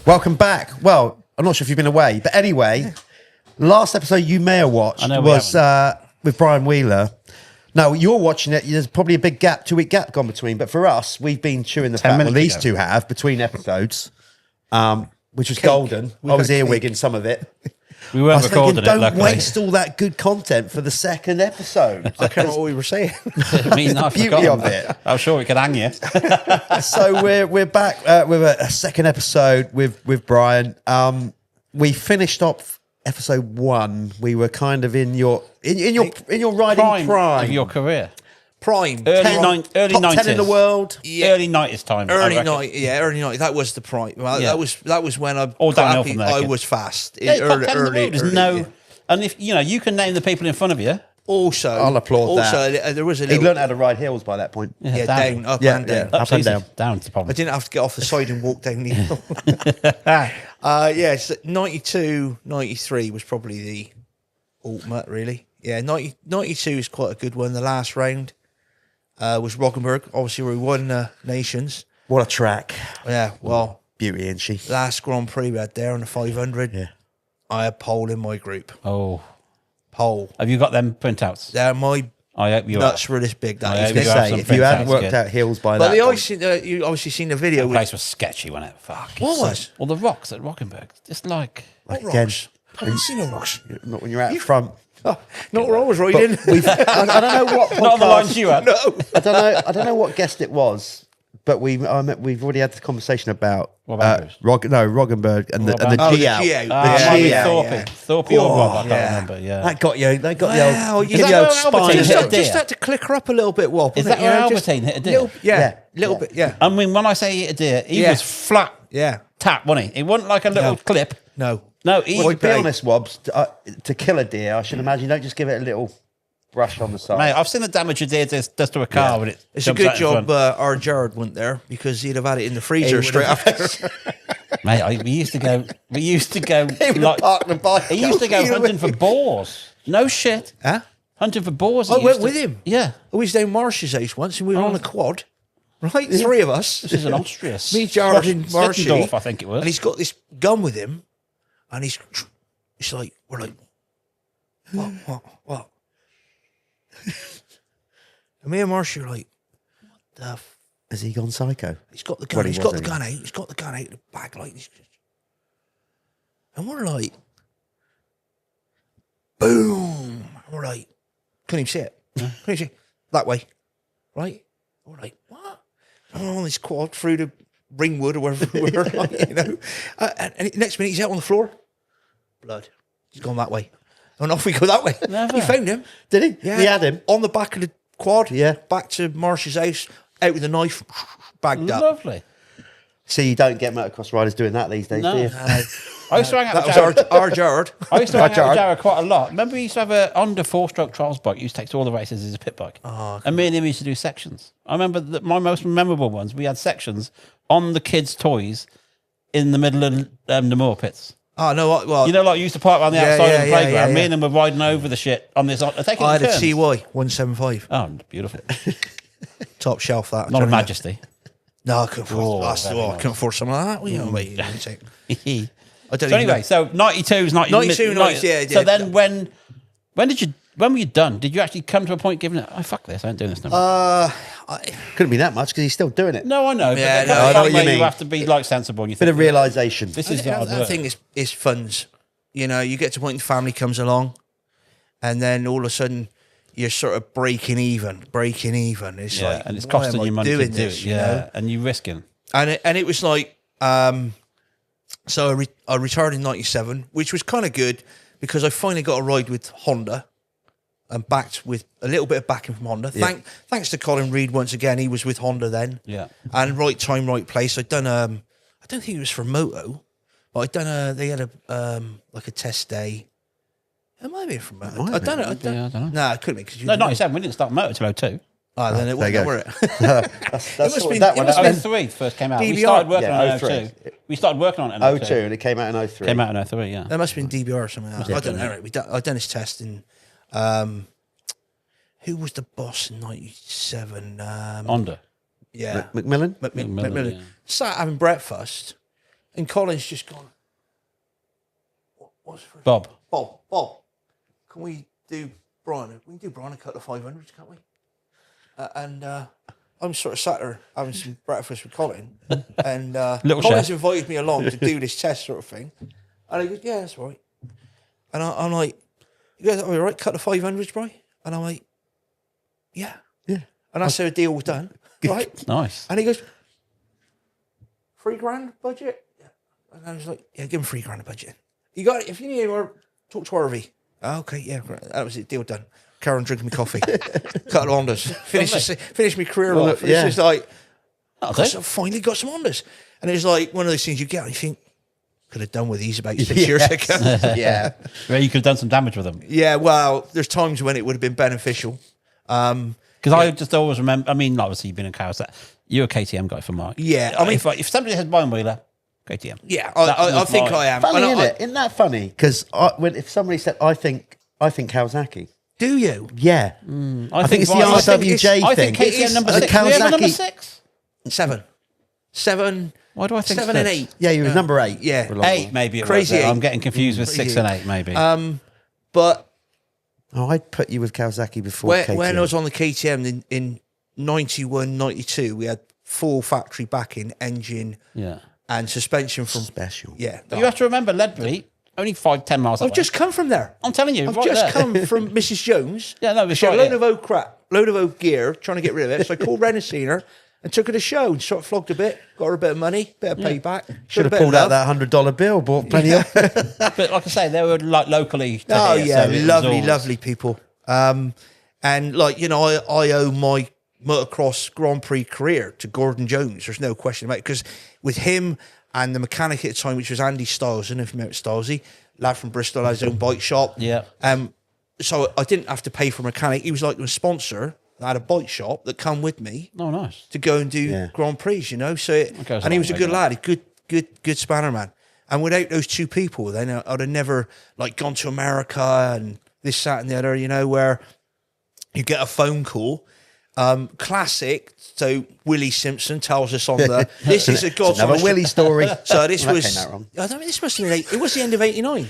Welcome back. Well, I'm not sure if you've been away, but anyway, last episode you may have watched was with Brian Wheeler. Now, you're watching it, there's probably a big gap, 2-week gap gone between, but for us, we've been chewing the fat, well, these two have, between episodes, which was golden. I was earwigging some of it. We weren't recording thinking, don't waste all that good content for the second episode. I can't remember what we were saying. I mean, I beauty of it. I'm sure we could hang you. So we're back with a second episode with Brian. We finished off episode 1. We were kind of in your riding prime of your career. Prime. Early top 90s. 10 in the world. Yeah. Early 90s time. Early 90s. That was the prime. Well, Yeah. that was when I All downhill from there, I kid. was fast. Yeah, top 10 in the Early. world. There's no... And if, you can name the people in front of you. Also, I'll applaud that. Also, there was a He'd little... learned how to ride hills by that point. Yeah, down, up Yeah, and down. yeah. Up and down. Down's the problem. I didn't have to get off the side and walk down the hill. So 92, 93 was probably the ultimate, really. Yeah, 92 is quite a good one. The last round was Roggenburg. Obviously, we won Nations. What a track. Yeah, well... Beauty, isn't she? Last Grand Prix we had there on the 500. Yeah. I had pole in my group. Oh. Pole. Have you got them printouts? They're my I hope you nuts were this big. I That hope is. you This. have some If you hadn't printouts, worked good. out hills by But that point. you obviously seen the video. The With, place was sketchy, wasn't it? Fuck. What was? Well, the rocks at Rockenberg. Just like... Like What again, rocks? I haven't seen no rocks. not when you're out front. Oh, not where I was riding. I don't know what podcast, Not on the lines you had. No. I don't know what guest it was, but we've already had the conversation about Roggenberg and the G out. The G out. Thorpe or Rob, I can't remember, yeah. That got you. They got Wow, you. is that The old where spine. Albertine hit a deer? Just had to click her up a little bit, Wob. Is that where Albertine hit a deer? Little bit, yeah. I mean, when I say he hit a deer, he was flat Yeah. tap, wasn't he? It wasn't like a little clip. No. No, he... Well, to be honest, Wobbs, to kill a deer, I should imagine you don't just give it a little brush on the side. Mate, I've seen the damage a deer does to a car when it It's a jumps good out in job front. our Jared went there because he'd have had it in the freezer straight after. Mate, we used to go. He would have parked the bike. He used to go hunting for boars. No shit. Huh? Hunting for boars. I went with him. Yeah. I was down Marsh's house once and we were on a quad. Right? 3 of us. This is an Austrias. Me, Jared and Marshy. Slittendorf, I think it was. And he's got this gun with him and he's like, we're like, what? And me and Marshy are like, what the Has he gone psycho? He's got the gun. Well, he He's got was, the gun out. He's got the gun out of the bag like this. And we're like, boom. And we're like, couldn't even see it. Couldn't even see it. That way. Right? And we're like, what? And we're on this quad through the Ringwood or wherever we were, like, and next minute he's out on the floor. Blood. He's gone that way. And off we go that way. Never. He found him. Did he? Yeah. He had him. On the back of the quad. Yeah. Back to Marsh's house. Out with a knife. Bagged up. Lovely. See, you don't get motocross riders doing that these days, No. do you? I used to hang out That with was Jared. our Jared. I used to hang out Jared. with Jared quite a lot. Remember, we used to have a Honda 4-stroke trials bike. You used to take to all the races as a pit bike. Oh, and me and him used to do sections. I remember that my most memorable ones, we had sections on the kids' toys in the middle of the moor pits. Oh, no, well... You know, like you used to park around the Yeah, outside yeah, of the yeah, playground. yeah, Me yeah. and them were riding over the shit on this. Taking I had a turns. TY 175. Oh, beautiful. Top shelf, that. Not a Majesty. No, I couldn't afford Oh, I couldn't afford something like that. Well, you know, mate, I don't So anyway, so 92 is 92, 90, yeah. So then when were you done? Did you actually come to a point giving it, oh, fuck this, I ain't doing this no more? Couldn't be that much because he's still doing it. No, I know. Yeah, but no, I know what you mean. You have to be like sensible. And you Bit think, of realisation. this is hard I work. think is funds. You know, you get to a point the family comes along, and then all of a sudden you're sort of breaking even. It's yeah, like, and it's why costing am I you money to doing do this, it. you Yeah, know? and you're risking. And it was like, so I retired in 97, which was kind of good because I finally got a ride with Honda and backed with a little bit of backing from Honda. Yeah. Thanks to Colin Reed once again. He was with Honda then. Yeah. And right time, right place. I'd done, I don't think it was for Moto, but I'd done they had like a test day. It might be from Moto. I'd done it. Yeah, I don't know. No, it couldn't be because you No, 97. We didn't start motor till 02. Oh, then it there you wasn't, go. were it? That's must what be- that it one. must That be- was 03 first came out. We DBR. started working Yeah, on it 03. in 02. We started working on it in 02 02. and it came out in 03. Came out in 03, yeah. That must have been DBR or something like that. I don't know. Right? I'd done his test in... who was the boss in 97? Honda. Yeah. McMillan? McMillan. yeah. Sat having breakfast And Colin's just gone, what's for Bob. Bob, can we do Brian? We can do Brian a cut of 500s, can't we? And I'm sort of sat there having some breakfast with Colin, and Colin's invited me along to do this test sort of thing. And he goes, yeah, that's right. And I'm like, he goes, all right, cut the 500s, Brian? And I'm like, yeah. And that's how the deal was done, right? Nice. And he goes, $3,000 budget? Yeah. And I was like, yeah, give him $3,000 budget. You got it. If you need any more, talk to Harvey. Oh, okay, yeah, that was it. Deal done. Carry on drinking my coffee. Cut on Hondas. Finish my career off. It's just like, I finally got some Hondas. And it's like one of those things you get and you think, could have done with these about 6 years ago. Yeah. Well, you could have done some damage with them. Yeah, well, there's times when it would have been beneficial. Because I just always remember, I mean, obviously you've been in cars. You're a KTM guy for Mark. Yeah. I mean, if somebody has Brian Wheeler, KTM. Yeah, I think I am. Funny, isn't it? Isn't that funny? Because if somebody said, I think Kawasaki. Do you? Yeah. I think it's the RWJ thing. I think KTM number 6. Kawasaki, Do you have number 6? 7. Why do I think 7 and 8? Yeah, you was number 8. Yeah. 8 maybe. Crazy 8. 8. I'm getting confused with 6 and 8 maybe. But I'd put you with Kawasaki before KTM. When I was on the KTM in 91, 92, we had full factory backing, engine, and suspension from special. Yeah. But you have to remember Ledbury, only 5-10 miles away. I've just come from there. I'm telling you, I've just come from Mrs. Jones. Yeah, no, it's she had a right load of old crap, load of old gear, trying to get rid of it. So I called Renaissance and took her to show and sort of flogged a bit, got her a bit of money, bit of payback. Should have pulled out that $100 bill, bought plenty of. But like I say, they were like locally. Oh here, yeah, so lovely people. And like, you know, I owe my motocross Grand Prix career to Gordon Jones. There's no question about it. Because with him and the mechanic at the time, which was Andy Stiles, and if you remember Stilesy, lad from Bristol, had his own bike shop. Yeah. So I didn't have to pay for a mechanic. He was like a sponsor. I had a bike shop that come with me. Oh, nice. To go and do Grand Prix, you know. So and he was a good lad, good spanner man. And without those two people, then I'd have never like gone to America and this, that, and the other. You know, where you get a phone call. Classic. So Willie Simpson tells us on the this is a God's another Willie story. So this was that wrong. I don't mean this must have been it was the end of 89.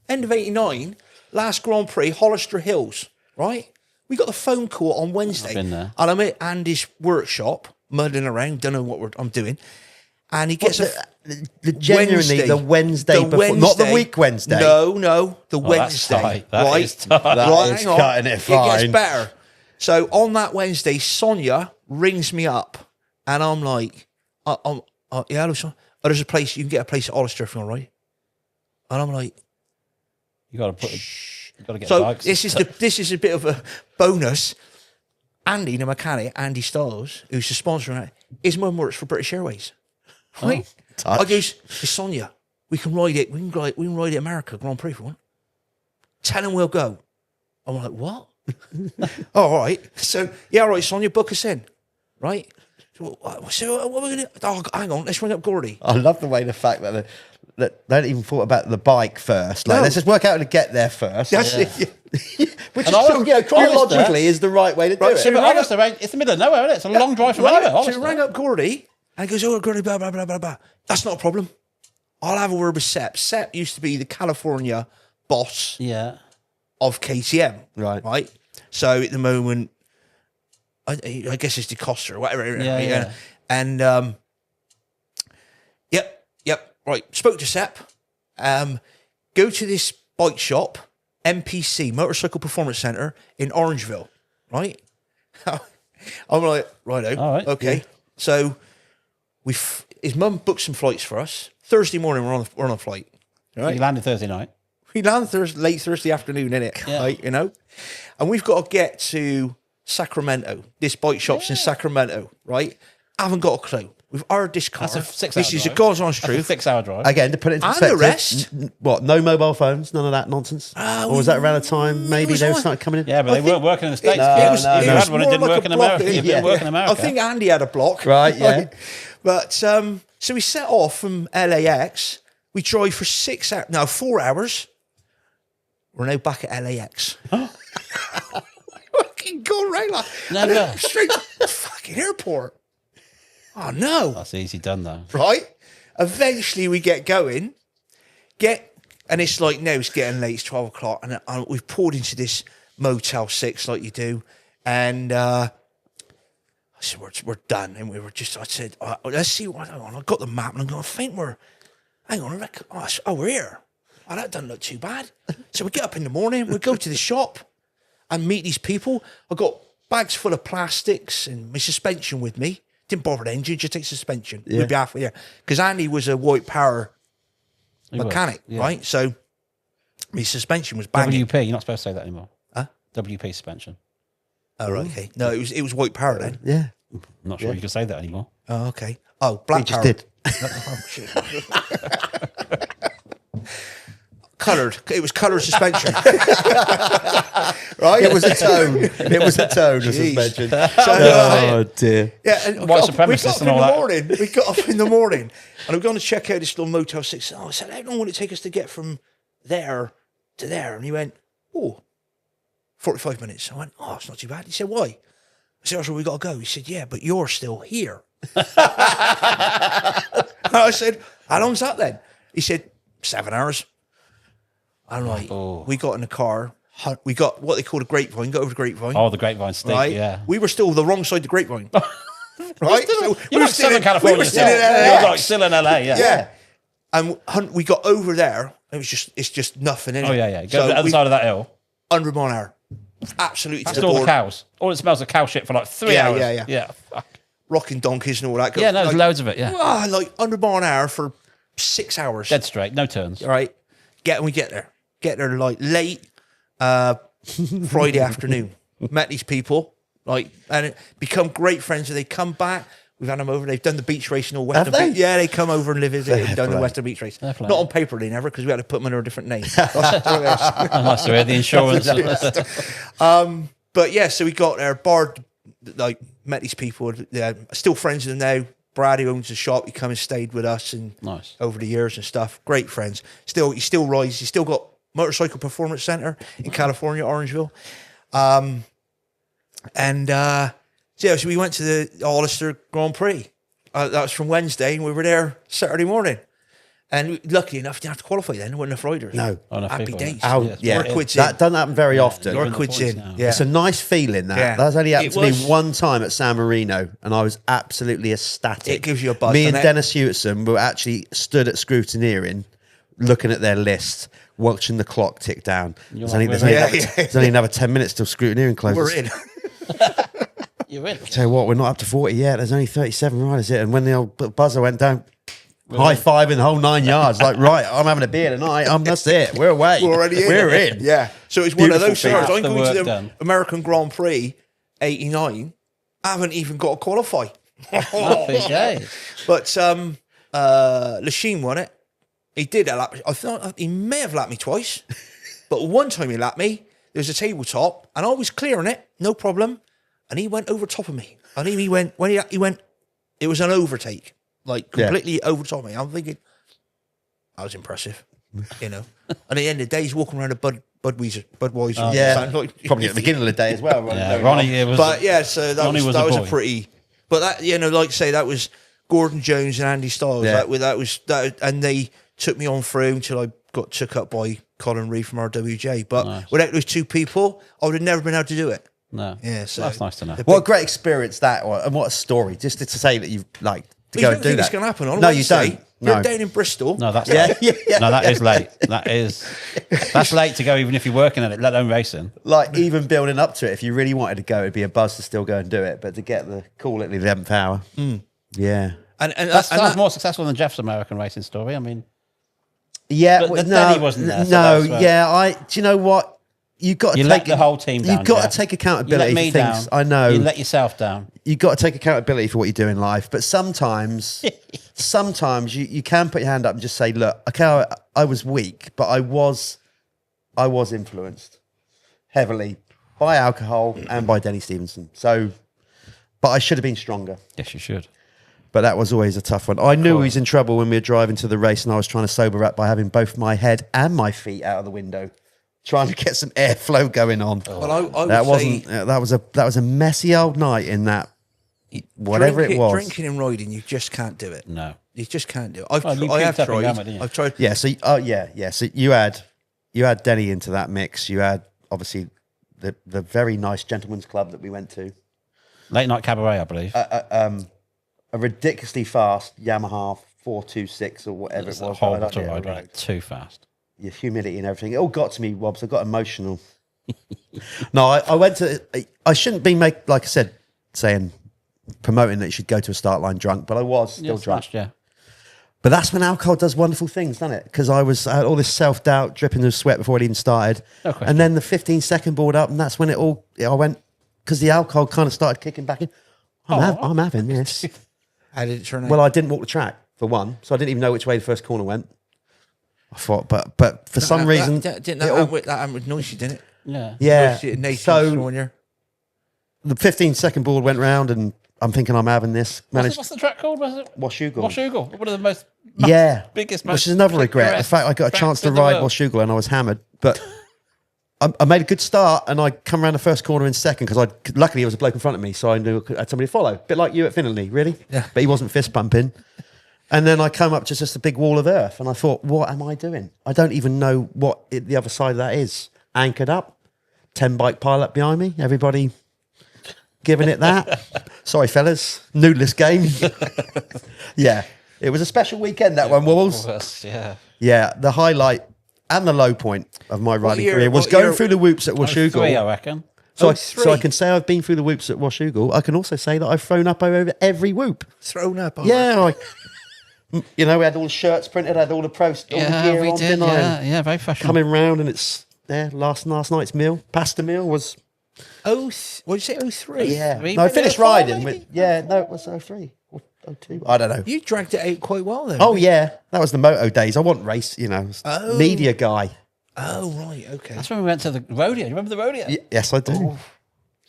End of 89, last Grand Prix, Hollister Hills, right? We got the phone call on Wednesday. I've been there. And I'm at Andy's workshop, muddling around, don't know what I'm doing. And he gets genuinely the Wednesday before, not the week Wednesday. No, the Wednesday. That is tight. That is cutting it fine. It gets better. So on that Wednesday, Sonia rings me up, and I'm like, yeah, hello, Sonia. Oh, there's a place, you can get a place at Hollister if you want, right? And I'm like, you got to put. You got to get so bikes. this is a bit of a bonus. Andy, the mechanic, Andy Stiles, who's the sponsor of it, his mum works for British Airways. Right? I goes, it's Sonia. We can ride it. We can ride it America Grand Prix for one. Tell him we'll go. I'm like, what? Oh, all right. So, yeah, all right, Sonia, book us in. Right? So what are we going to do? Oh, hang on, let's ring up Gordy. I love the way the fact that they don't even thought about the bike first. Like, let's just work out how to get there first. That's it. Which is, chronologically is the right way to do it. So it's the middle of nowhere, isn't it? It's a long drive from anywhere. So we rang up Gordy, and he goes, oh, Gordy, blah, blah, blah, blah, blah. That's not a problem. I'll have a word with Sepp. Sepp used to be the California boss of KTM. Right? So at the moment, I guess it's DeCosta or whatever. Yeah. And, yep. Right. Spoke to Sepp. Go to this bike shop, MPC, Motorcycle Performance Centre in Orangeville. Right? I'm like, righto. All right. Okay. Yeah. So his mum booked some flights for us. Thursday morning, we're on a flight. Right? So you landed Thursday night. We landed late Thursday afternoon, innit? Yeah. Right, you know? And we've got to get to Sacramento. This bike shop's in Sacramento, right? I haven't got a clue. We've hired this car. That's a 6 hour This is drive. a God's honest truth. 6 hour drive. Again, to put it into And perspective. the rest. What, no mobile phones? None of that nonsense? Or was that around the time maybe they started coming in? Yeah, but they weren't working in the States. It was had one, it more didn't like work a in block. America. It didn't work in America. I think Andy had a block. Right, yeah. But, so we set off from LAX. We drove for 4 hours. We're now back at LAX. Fucking go right like straight to the fucking airport. Oh no. That's easy done though. Right? eventually we get going, and it's like, no, it's getting late, it's 12 o'clock, and we've pulled into this Motel 6 like you do, and I said, we're done, and I said, let's see what I want. I got the map, and I'm going, I think hang on, we're here. Oh, that doesn't look too bad. So we get up in the morning, we go to the shop and meet these people. I got bags full of plastics and my suspension with me. Didn't bother the engine, just take suspension. We'd be halfway there. Because Andy was a white power mechanic, right? So my suspension was banging. WP, you're not supposed to say that anymore. Huh? WP suspension. Oh, right, okay. No, it was white power then. Yeah. I'm not sure you can say that anymore. Oh, okay. Oh, black He power. just did. Oh, shit. Coloured. It was coloured suspension. Right? It was a tone. It was a tone of suspension. So, Oh, dear. yeah, and White we supremacists got up and in all the that. morning. We got up in the morning, and we're going to check out this little Motel 6. Oh, I said, how long will it take us to get from there to there? And he went, 45 minutes. I went, oh, it's not too bad. He said, why? I said, that's where we got to go. He said, yeah, but you're still here. I said, how long's that then? He said, 7 hours. I'm like, we got in the car. We got what they call a grapevine. Got over the grapevine. Oh, the grapevine stink, right? yeah. We were still the wrong side of the grapevine. Right? So You're like Southern California. We were still in You're LA. like still in LA, yeah. Yeah. And we got over there. It's just nothing in it. Oh, yeah. Go to the other side of that hill. 100 mile an hour. Absolutely That's to the all the board. cows. All it smells of cow shit for like 3 hours. Yeah. Fuck. Rocking donkeys and all that. Yeah, no, there's loads of it, yeah. Like 100 mile an hour for 6 hours. Dead straight, no turns. All right. We get there. Get there like late Friday afternoon. Met these people, and become great friends. And they come back. We've had them over. They've done the beach race in all Western. Have they? Yeah, they come over and live in. They've done the play. Western beach race. Fair Not play. on paper, they never, because we had to put them under a different name. Nice to hear the insurance. But yeah, so we got there. Bard, met these people. Yeah, still friends with them now. Brad, who owns the shop, he come and stayed with us and Nice. over the years and stuff. Great friends. He still rides. He's still got Motorcycle Performance Center in California, Orangeville. So we went to the Hollister Grand Prix. That was from Wednesday, and we were there Saturday morning. And lucky enough, didn't have to qualify then. There wasn't enough riders. No. Happy people, days. How, Yeah, yeah, Your quid's in. that doesn't happen very often. Your in the quid's points in. now. Yeah. It's a nice feeling, that. Yeah. That's only happened It to me was- one time at San Marino, and I was absolutely ecstatic. It gives you a buzz, Me and doesn't it? Dennis Hewitson were actually stood at scrutineering, looking at their list, watching the clock tick down. There's only, like, we're in. there's only another 10 minutes till scrutineering closes. We're in. You're in. Tell you what, we're not up to 40 yet. There's only 37 riders here. And when the old buzzer went down, high-fiving the whole 9 yards, like, right, I'm having a beer tonight. That's it. We're away. We're already in. We're in. Yeah. So it's one of Beautiful those thing. stars. I'm Half the going to work the done. American Grand Prix 89. I haven't even got to qualify. Happy days. But Lachine won it. He did lap. I thought he may have lapped me twice, but one time he lapped me. There was a tabletop, and I was clearing it, no problem. And he went over top of me. And he went when he went. It was an overtake, like completely over top of me. I'm thinking, that was impressive, you know. And at the end of the day, he's walking around a Budweiser. Yeah, Sound like- probably at the beginning of the day as well. Yeah, Ronnie, it was. But yeah, so that Ronnie was was a a boy. pretty. But that, you know, like I say, that was Gordon Jones and Andy Styles. Yeah. That, and they took me on through until I got took up by Colin Reed from RWJ. But without those two people, I would have never been able to do it. No. Yeah, so That's nice to know. What a great experience that was, and what a story. Just to say that you've like to But go you and don't do think that. it's going to happen on No, Wednesday. you don't. You're No. down in Bristol. No, that's Yeah, late. yeah. No, that is late. That's late to go, even if you're working at it, let alone racing. Like even building up to it, if you really wanted to go, it'd be a buzz to still go and do it. But to get the call at the 11th hour, yeah, And That sounds that, more successful than Jeff's American racing story. I mean, yeah. But then he wasn't there, so no, that's where- yeah. Do you know what? You got to you take let the whole team down. You've got Jeff. to take You accountability let me for things. down. I know. You let yourself down. You've got to take accountability for what you do in life. But sometimes you can put your hand up and just say, look, okay, I was weak, but I was influenced heavily by alcohol and by Denny Stevenson. So, but I should have been stronger. Yes, you should. But that was always a tough one. I knew he was in trouble when we were driving to the race, and I was trying to sober up by having both my head and my feet out of the window, trying to get some airflow going on. well, I That would say wasn't. That was a messy old night in that. Whatever it was. Drinking and riding, you just can't do it. No. You just can't do it. You I have puked up in tried. Gamma, didn't you? I've tried. Yeah. So, So you had Denny into that mix. You had obviously the very nice gentleman's club that we went to. Late night cabaret, I believe. A ridiculously fast Yamaha 426 or whatever It's it a was. horrible right to up the ride, road. right? Too fast. Your humidity and everything. It all got to me, Wobbs. I got emotional. No, I went to. I shouldn't be like I said, promoting that you should go to a start line drunk, but I was still drunk. Smashed, yeah. But that's when alcohol does wonderful things, doesn't it? Because I had all this self doubt, dripping with sweat before it even started, No question. and then the 15-second board up, and that's when I went because the alcohol kind of started kicking back in. I'm having this. How did it turn out? Well, I didn't walk the track for one, so I didn't even know which way the first corner went. I thought, but for some reason, that happened with Noisy, didn't it? Yeah. yeah. So The 15-second board went round, and I'm thinking I'm having this. What's the track called? Was it Washougal. Washougal? One of the most biggest, which is another regret. The fact I got a chance to ride Washougal and I was hammered, but I made a good start, and I come around the first corner in second because luckily there was a bloke in front of me, so I knew I had somebody to follow. A bit like you at Finley, really. Yeah. But he wasn't fist pumping. And then I come up to just a big wall of earth, and I thought, what am I doing? I don't even know what the other side of that is. Anchored up, 10 bike pile up behind me. Everybody giving it that. Sorry, fellas. Noodless game. Yeah. It was a special weekend, that one, Wolves. Yeah. Yeah. The highlight and the low point of my riding career was going through the whoops at Washougal. 3, I reckon. So I can say I've been through the whoops at Washougal. I can also say that I've thrown up over every whoop. Thrown up. Yeah. We had all the shirts printed, had all the all the gear we on, did. didn't I? Yeah, very fashionable. Coming round, and it's there. Last night's meal, pasta meal was. What did you say? 03? Yeah. Three, No, I maybe finished 04 riding. maybe? It was 03 or 02. I don't know. You dragged it out quite well then. Oh yeah, that was the moto days. I want race, media guy. Oh right, okay. That's when we went to the rodeo. You remember the rodeo? Yes, I do.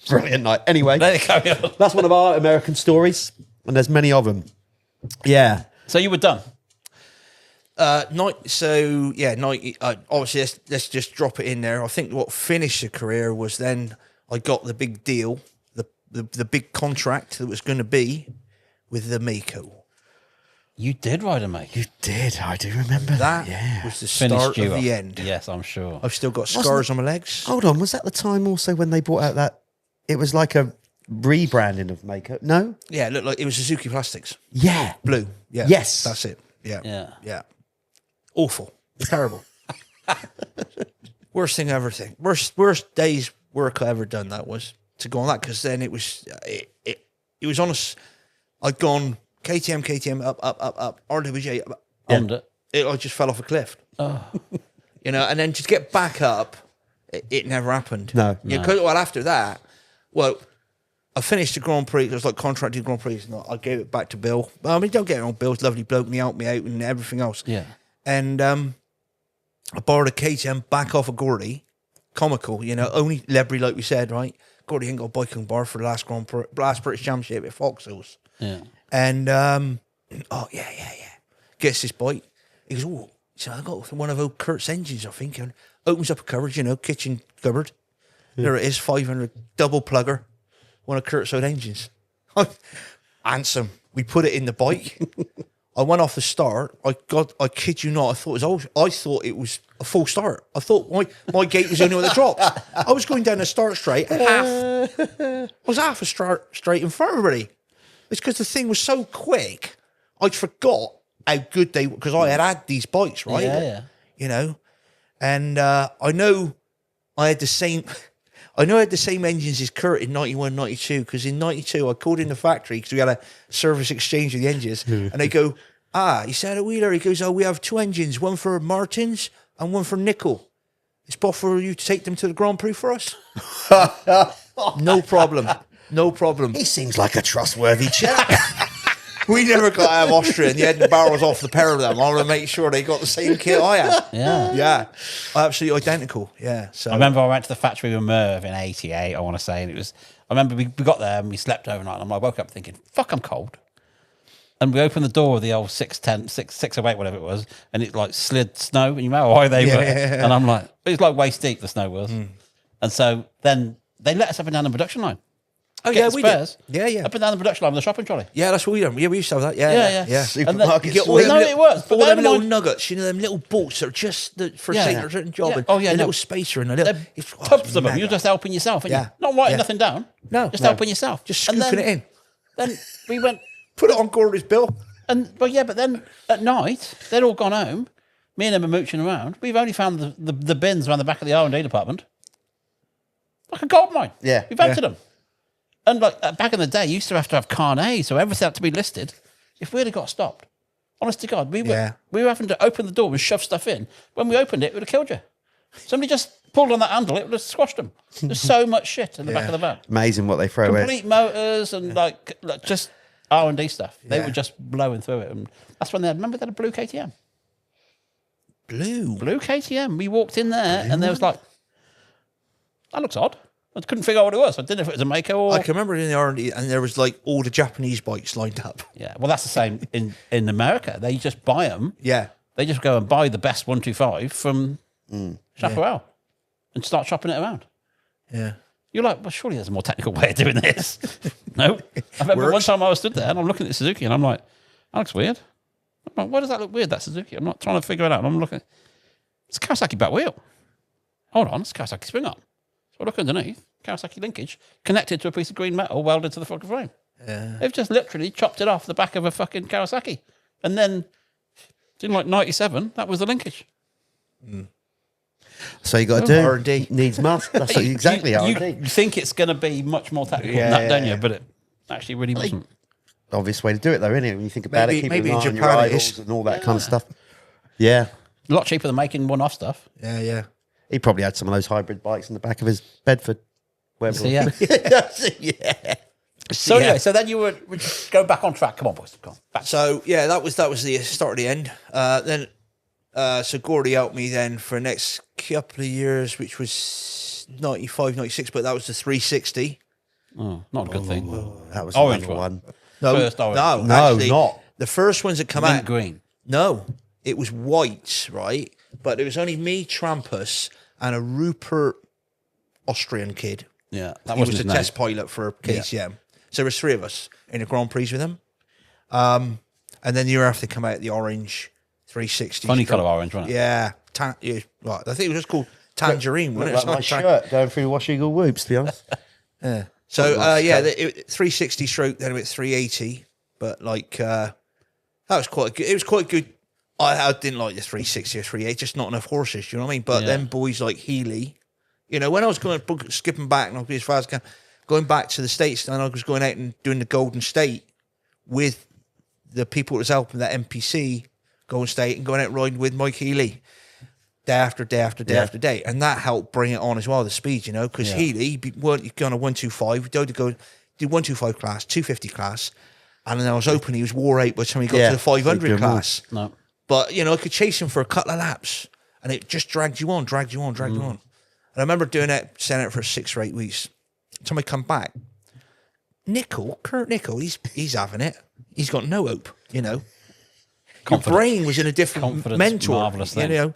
Brilliant night. Anyway, There you go. that's one of our American stories, and there's many of them. Yeah. So you were done. Obviously, let's just drop it in there. I think what finished the career was then I got the big deal, the big contract that was going to be with the Mako. You did ride a mate. You did. I do remember That Yeah. was the Finished start you of off. the end. Yes, I'm sure. I've still got scars on my legs. Hold on. Was that the time also when they brought out that? It was like a rebranding of Mako. No. Yeah, it looked like it was Suzuki Plastics. Yeah. Blue. Yeah. Yes. That's it. Yeah. Yeah. Yeah. Awful. Terrible. Worst thing I ever think. Worst day's work I ever done, that was, to go on that, because then it was on us. I'd gone KTM, up, RWJ, up. Under. I just fell off a cliff. Oh. And then to get back up, it never happened. No. Well, after that, I finished the Grand Prix. It was like contracted Grand Prix. And I gave it back to Bill. I mean, don't get me wrong, Bill's a lovely bloke and he helped me out and everything else. Yeah. And I borrowed a KTM back off of Gordy. Comical, only Lebry, like we said, right? Gordy ain't got a bike on bar for the last British Championship at Foxhills. Yeah. And, gets this bike. He goes, oh, so I got one of old Kurt's engines, I think. And opens up a cupboard, kitchen cupboard. There it is, 500 double plugger. One of Kurt's old engines. Handsome. We put it in the bike. I went off the start. I kid you not, I thought it was a full start. I thought my gate was the only one that dropped. I was going down the start straight at half. I was half a start straight in front of everybody. It's because the thing was so quick, I forgot how good they were, because I had these bikes, right? Yeah. And I know I had the same engines as Kurt in 91, 92, because in 92 I called in the factory because we had a service exchange of the engines, and they go, he said a wheeler. He goes, we have two engines, one for Martins and one for Nickel. It's possible for you to take them to the Grand Prix for us? No problem. He seems like a trustworthy chap. We never got out of Austria, and the end of the barrels off the pair of them. I want to make sure they got the same kit I had. Yeah. Absolutely identical. Yeah. So I remember I went to the factory with Merv in '88, I want to say, and I remember we got there and we slept overnight, and I woke up thinking, fuck, I'm cold. And we opened the door of the old 608, whatever it was, and it like slid snow, and you know how high they were. Yeah. And I'm like, it was like waist deep, the snow was. And so then they let us up and down the production line. Oh, getting yeah, we did. spares. Yeah. Up and down the production line with a shopping trolley. Yeah, that's what we done. Yeah, we used to have that. Yeah. Yeah. Supermarket You get all sweep. them No, little, it works, but all bear them in little mind- nuggets, them little bolts that are just for Yeah. a certain job. Yeah. And Oh, yeah, a no. little spacer and a little... They're tubs of them. You're just helping yourself, aren't Yeah. you? Not writing Yeah. nothing down. No. Just No. helping yourself. Just And scooping it in. Then we went, Put it on Gordy's bill. but then at night, they'd all gone home. Me and them are mooching around. We've only found the bins around the back of the R&D department. Like a gold mine. Yeah. We've emptied them. And like back in the day, you used to have carnet, so everything had to be listed. If we'd have got stopped, honest to God, we were having to open the door and shove stuff in. When we opened it, it would have killed you. Somebody just pulled on that handle, it would have squashed them. There's so much shit in the back of the van. Amazing what they throw in. Complete motors and like just R&D stuff. They were just blowing through it. And that's when they had a blue KTM. Blue KTM. We walked in there and there was like, that looks odd. I couldn't figure out what it was. I didn't know if it was a maker or... I can remember in the R&D, and there was like all the Japanese bikes lined up. Yeah, well, that's the same in America. They just buy them. Yeah. They just go and buy the best 125 from Chaparral and start shopping it around. Yeah. You're like, well, surely there's a more technical way of doing this. No. I remember one time I was stood there and I'm looking at Suzuki and I'm like, that looks weird. I'm like, why does that look weird, that Suzuki? I'm not trying to figure it out. And I'm looking, it's a Kawasaki back wheel. Hold on, it's a Kawasaki spring arm. So I look underneath, Kawasaki linkage, connected to a piece of green metal welded to the fucking frame. Yeah. They've just literally chopped it off the back of a fucking Kawasaki. And then, in like 97, that was the linkage. So you got to do R&D. needs must. That's what exactly you R&D. think it's going to be much more technical than that, don't you? But it actually really wasn't. Obvious way to do it, though, isn't it? When you think about it, keeping Maybe an in eye on your Japan it idols is. and all that kind of stuff. Yeah. A lot cheaper than making one-off stuff. Yeah. He probably had some of those hybrid bikes in the back of his Bedford. So, yeah. Yeah. So anyway, so then we just go back on track. Come on, boys. Come on. Back. So yeah, that was the start of the end. So Gordy helped me then for the next couple of years, which was 95, 96, but that was the 360. Oh, not a good thing. That was Orange another one. No, First orange. no, actually, not. the first ones that come Mint out. green. No, it was white, right? But it was only me, Trampus, and a Rupert Austrian kid. Yeah, that He wasn't was a his name. test pilot for KCM. So there was three of us in a Grand Prix with him. And then the year after they come out, the orange 360. Funny colour orange, wasn't it? Yeah. Right. I think it was just called Tangerine, wasn't Like it? my shirt going through Wash Eagle Whoops, to be honest. Yeah. So, the 360 stroke, then it went 380. But, that was quite good. It was quite good. I didn't like the 360 or 380, just not enough horses, you know what I mean? But then boys like Healy, when I was skipping back, and I'll be as far as I can, going back to the States, and I was going out and doing the Golden State with the people that was helping that NPC Golden State and going out riding with Mike Healy day after day after day after day. And that helped bring it on as well, the speed, because Healy weren't going to 125. We had to go do 125 class, 250 class. And then I was hoping he was War 8 by the time he got to the 500 class. No. But, I could chase him for a couple of laps and it just dragged you on. And I remember doing it, sending it for 6 or 8 weeks. Time I come back, Kurt Nickel, he's having it. He's got no hope, Your brain was in a different mentor. Marvellous thing.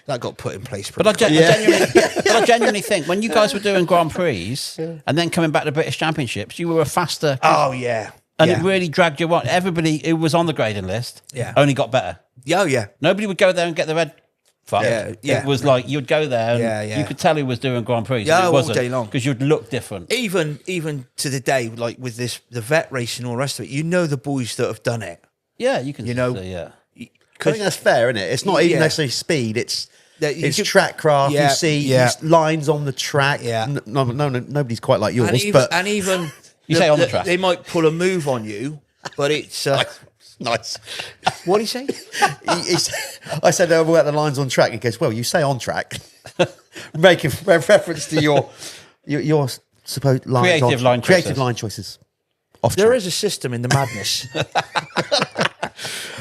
That got put in place. But I genuinely think when you guys were doing Grand Prix and then coming back to British Championships, you were a faster. Oh, yeah. And it really dragged you on. Everybody who was on the grading list only got better. Oh, yeah. Nobody would go there and get the red fuck. Yeah. It was like you'd go there and you could tell he was doing Grand Prix. Yeah, it wasn't, all day long. Because you'd look different. Even to the day, like with the vet racing and all the rest of it, the boys that have done it. Yeah, you can say, I think that's fair, isn't it? It's not even necessarily speed. It's track craft. You see lines on the track. Yeah. Nobody's quite like yours. And even you say on the track. They might pull a move on you, but it's nice. What do you say? I said about the lines on track. He goes, well, you say on track, making reference to your supposed creative line choices. There is a system in the madness.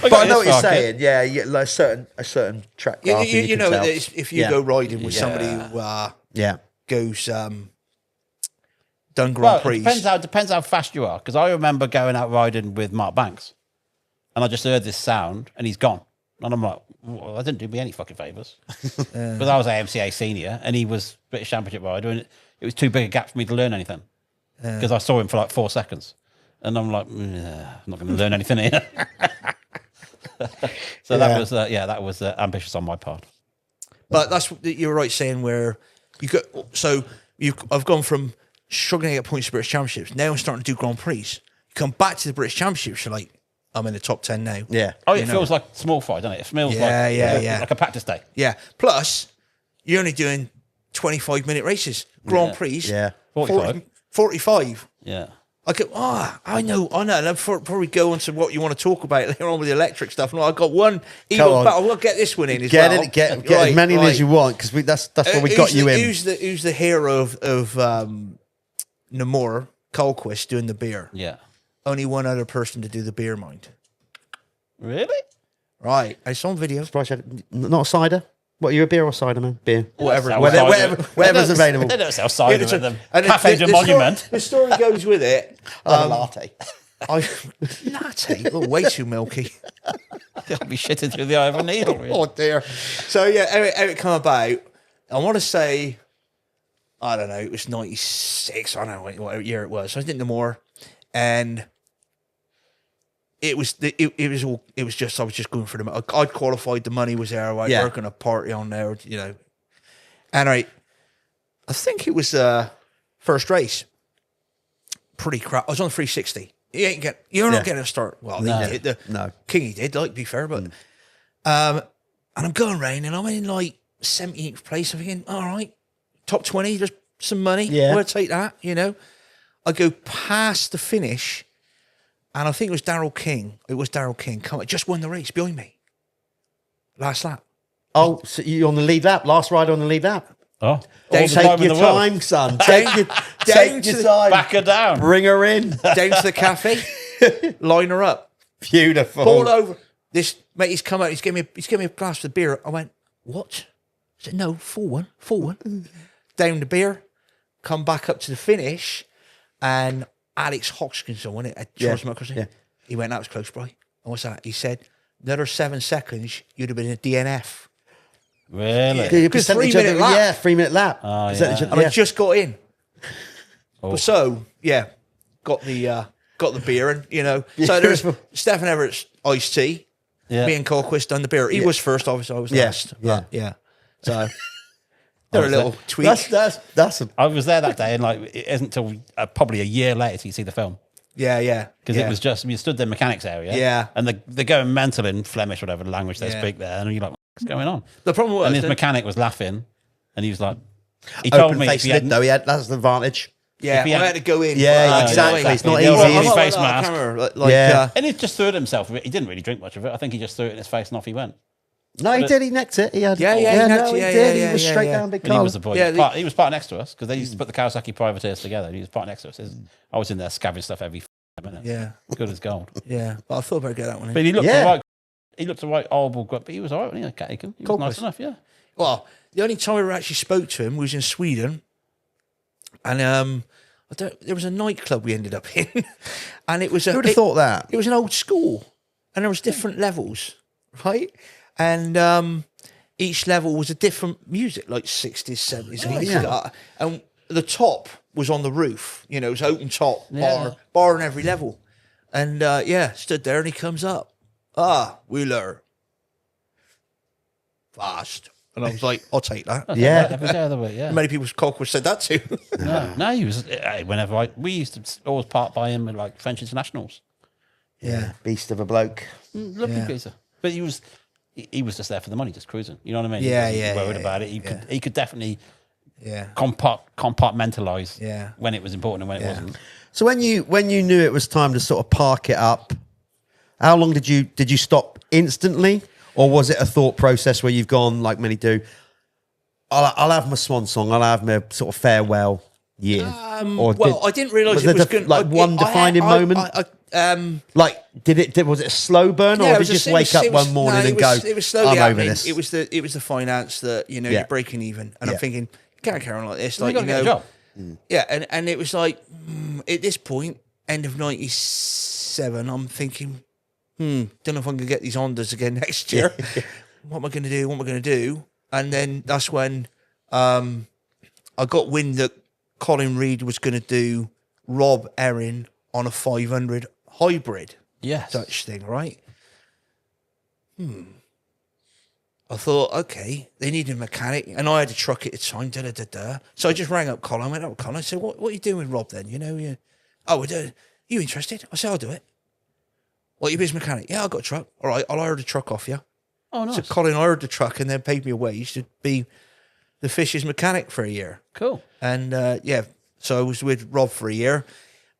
But I know what you're saying. Yeah, like a certain track. You know, if you go riding with somebody who goes done Grand Prix. It depends how fast you are. Because I remember going out riding with Mark Banks, and I just heard this sound, and he's gone, and I'm like, well, that didn't do me any fucking favours. But I was AMCA senior, and he was British Championship rider, and it was too big a gap for me to learn anything. because I saw him for like 4 seconds, and I'm like, I'm not going to learn anything here. So that was ambitious on my part. But that's you're right saying where you got. So I've gone from struggling to get points to British Championships. Now I'm starting to do Grand Prix. You come back to the British Championships, you're like, I'm in the top 10 now. Yeah. Oh, it feels like small fry, doesn't it? It feels like a practice day. Yeah. Plus, you're only doing 25-minute races. Grand Prix. Yeah. 45. Yeah. I go, I know. And I'll probably go on to what you want to talk about later on with the electric stuff. No, I've got one. I'll get this one in as well. Get as many as you want, because that's what we got you in. Who's the hero of Namur, Colquist, doing the beer? Yeah. Only one other person to do the beer, mind. Really? Right. I saw on video. Not a cider? What, are you a beer or cider, man? Beer. Whatever's available. They don't sell cider at them. And Cafe de Monument. The story goes with it. A latte. Latte? Oh, way too milky. They'll be shitting through the eye of a needle. Really. Oh, dear. So, yeah, how it come about, I want to say, I don't know, it was 96. I don't know what year it was. So I didn't know more. And I was just going for the money. I'd qualified, the money was there, I'd work on a party on there, you know. And I think it was first race. Pretty crap. I was on 360. You're not getting a start. Well, he did. Kingy did, like, to be fair, but and I'm going round and I'm in like 17th place. I'm thinking, all right, top 20, there's some money. Yeah. We'll take that, you know. I go past the finish. And I think it was Daryl King. It was Daryl King. Just won the race behind me. Last lap. Oh, so you on the lead lap? Last rider on the lead lap? Oh. Take your time, son. Take your time. Back her down. Bring her in. Down to the cafe. Line her up. Beautiful. Pull over. This mate, he's come out. He's giving me a glass of beer. I went, what? I said, no, full one. Down the beer. Come back up to the finish. And Alex Hodgkinson won it at Charles Motocross. Yeah. He went, that was close, bro. And what's that? He said, another 7 seconds, you'd have been a DNF. Really? Yeah, 3-minute lap. Yeah, 3-minute lap. Oh, And I just got in. Oh. So, got the beer and, you know. So there's Stephen Everett's iced tea. Yeah. Me and Colquist done the beer. He was first, obviously. I was last. Yeah. So... They're a little tweak. I was there that day, and like it isn't until probably a year later till you see the film. Yeah. Because it was just, you stood in the mechanics area. Yeah. And they're going mental in Flemish, whatever the language they speak there. And you're like, what's going on? The problem was... And his mechanic was laughing, and he was like... He told me... That's the advantage. Yeah, I had to go in. Yeah, exactly. It's not easy. His face mask. And he just threw it himself. He didn't really drink much of it. I think he just threw it in his face and off he went. No, he did. He necked it. He had. He did. He was straight down big car. He was the boy. He was part next to us because they used to put the Kawasaki privateers together. He was part next to us. I was in there scavenging stuff every minute. Yeah, good as gold. Yeah, but I thought about getting that one in. But he looked alright. He looked alright, horrible, but he was alright. He was nice enough. Yeah. Well, the only time I ever actually spoke to him was in Sweden, and there was a nightclub we ended up in, and it was. Who would have thought that? It was an old school, and there was different levels, right? And each level was a different music, like 60s, 70s, 80s. And the top was on the roof. You know, it was open top, bar on every level. And, stood there and he comes up. Wheeler. Fast. And I was like, I'll take that. Every day of the week, Many people's Colquist said that too. No, he was, we used to always park by him with like French internationals. Yeah. Beast of a bloke. Lovely geezer. But he was just there for the money, just cruising. You know what I mean? Yeah, he wasn't worried about it. He could definitely compartmentalize when it was important and when it wasn't. So when you knew it was time to sort of park it up, how long did you stop instantly, or was it a thought process where you've gone like many do? I'll have my swan song. I'll have my sort of farewell year. I didn't realise it was going like one defining moment. Was it a slow burn, or did you just wake up one morning and go, it was slowly I'm over happening. this? It was the finance that, you know, you're breaking even. And I'm thinking, you can't carry on like this. Like, you got a job. Yeah, and it was like, at this point, end of 97, I'm thinking, don't know if I'm going to get these Hondas again next year. What am I going to do? And then that's when I got wind that Colin Reid was going to do Rob Erin on a 500 hybrid. Yes. Such thing, right? I thought, okay, they need a mechanic, and I had a truck at the time. So I just rang up Colin. I went up to Colin. I said, "What are you doing with Rob then? You know, we're doing. You interested?" I said, "I'll do it." "What, you business mechanic?" "Yeah, I got a truck." "All right, I'll hire the truck off you." Oh, nice. So Colin hired the truck and then paid me a wage to be the fish's mechanic for a year. Cool. And so I was with Rob for a year,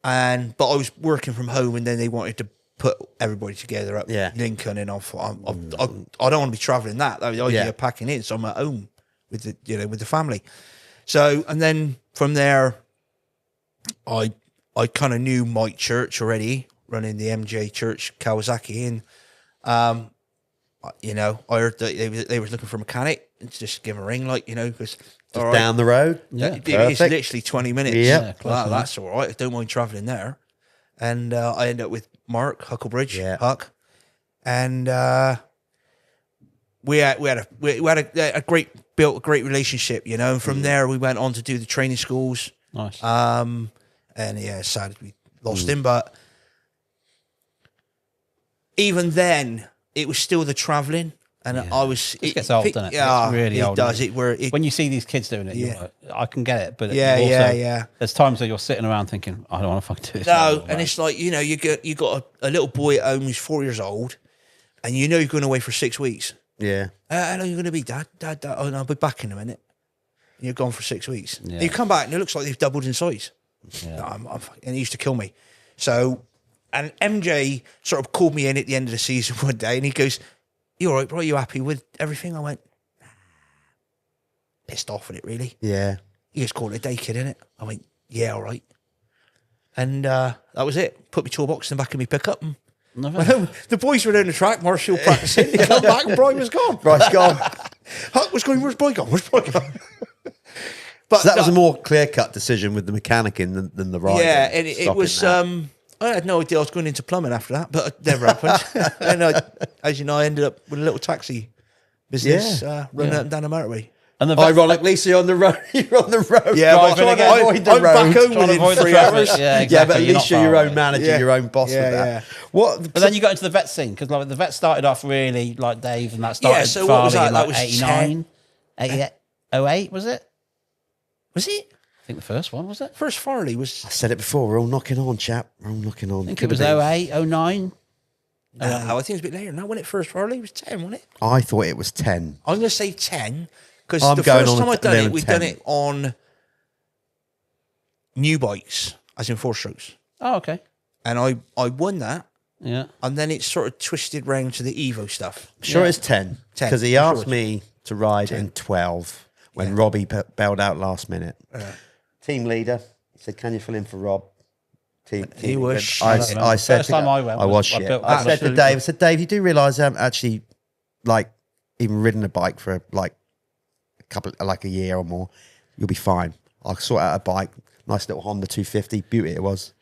but I was working from home, and then they wanted to put everybody together at Lincoln, and I thought, I don't want to be travelling that. The idea of packing in, so I'm at home with the family. So, and then from there, I kind of knew Mike Church already, running the MJ Church Kawasaki, and I heard that they were looking for a mechanic, and just give him a ring, because down the road. It's literally 20 minutes. Yeah, that's all right. I don't mind travelling there. And I ended up with Mark Hucklebridge, Huck, and we had a great relationship, and from there we went on to do the training schools. Nice. And sadly we lost him, but even then it was still the travelling. And I was. It gets old, doesn't it? Yeah, it's really old. It does. When you see these kids doing it, you're like, I can get it, but yeah. There's times where you're sitting around thinking, I don't want to fucking do this. No, and it's like, you got a little boy at home who's 4 years old, and you're going away for 6 weeks. Yeah. How long are you going to be, Dad? Oh, no, I'll be back in a minute. And you're gone for 6 weeks. Yeah. And you come back, and it looks like they've doubled in size. Yeah. And it used to kill me. So, and MJ sort of called me in at the end of the season one day, and he goes, "You all right, bro? Are you happy with everything?" I went, pissed off with it, really. Yeah. He just called it a day, kid, innit? I went, "Yeah, all right." And that was it. Put my toolbox in the back of my pickup. And the boys were down the track, Marshall practicing. They come back and Brian was gone. Brian's gone. Huck was going, "Where's Brian gone? Where's Brian gone?" But So that was a more clear-cut decision with the mechanic in than the rider. Yeah, and it was... I had no idea I was going into plumbing after that, but it never happened. And as you know, I ended up with a little taxi business running up and down the motorway. And ironically, so you're on the road. You're on the road. Yeah, but I'm back home within 3 hours. Yeah, exactly. Yeah, but at least you're your own manager, your own boss with that. Yeah. What? But then you got into the vet scene, because the vet started off really like Dave, and that started so what was that? in That like was 89, 88, 08, was it? Was it? I think the first one, was it? First Farley was... I said it before, we're all knocking on, chap. We're all knocking on. I think it was 08, 09. No, I think it was a bit later. Now, when it first Farley, it was 10, wasn't it? I thought it was 10. I'm going to say 10, because I'm the going first on time I'd done it, 11, we'd 10. done it on new bikes, as in 4-strokes. Oh, okay. And I won that, Yeah. and then it sort of twisted round to the Evo stuff. I'm sure it's 10. 10, Because he I'm sure asked it's me to ride in 12 when Robbie bailed out last minute. Team leader, he said, "Can you fill in for Rob?" He was shit. I said, First time I went I was was- I shit. built- I said to Dave, "Dave, you do realise I haven't actually, even ridden a bike for a year or more. You'll be fine. I'll sort out a bike. Nice little Honda 250, beauty it was."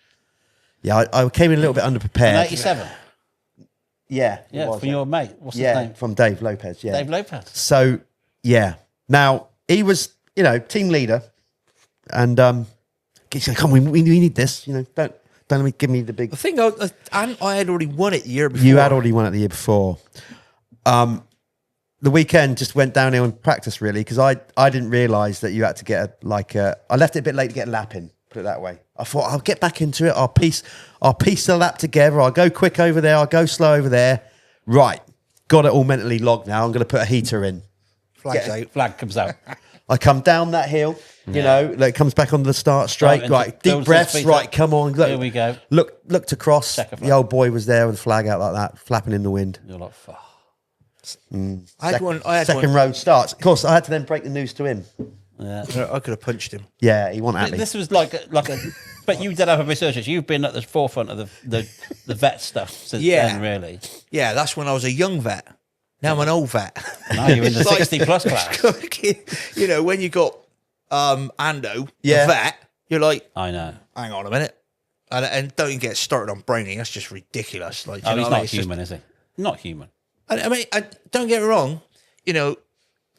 Yeah, I came in a little bit underprepared. 87. Yeah, it Yeah, was, from your mate. What's his yeah, name? from Dave Lopez. Yeah, Dave Lopez. So yeah, now he was, team leader, and he said, "Come, we need this. Don't let me give me the big." The thing, I had already won it the year before. You had already won it the year before. The weekend just went downhill in practice, really, because I didn't realise that you had to get I left it a bit late to get a lap in. Put it that way. I thought I'll get back into it. I'll piece the lap together. I'll go quick over there. I'll go slow over there. Right, got it all mentally logged now. I'm going to put a heater in. Flags out. Flag comes out. I come down that hill, it comes back onto the start straight. Start Right, into- deep builds breaths. his feet Right, up. come on. Look, Here we go. Looked across. Check a flag. The old boy was there with the flag out like that, flapping in the wind. You're like, fuck. I had one. Second road starts. Of course, I had to then break the news to him. Yeah. I could have punched him. Yeah, he wasn't happy. This was like a. But you did have a research. You've been at the forefront of the vet stuff since then, really. Yeah, that's when I was a young vet. Now I'm an old vet. Now you're in the It's like- 60 plus class. When you got Ando, Yeah. the vet, you're like, I know. hang on a minute. And don't even get started on braining. That's just ridiculous. Like, Oh, you know he's what I mean? not It's human, is he? Not human. I mean, don't get me wrong.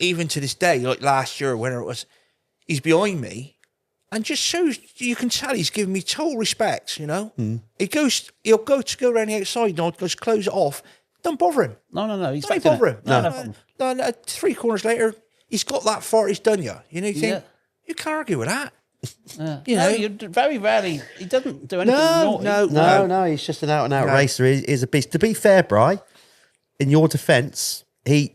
Even to this day, like last year or whenever it was, he's behind me, and just shows you can tell he's giving me total respect. You know, he'll go around the outside and I'll just close it off. Don't bother him. No. He's Don't bother him. No. 3 corners later, he's got that far. He's done you. You know, you think you can't argue with that. You know, you very rarely. He doesn't do anything naughty. No. He's just an out and out racer. He's a beast. To be fair, Bri, in your defence, he's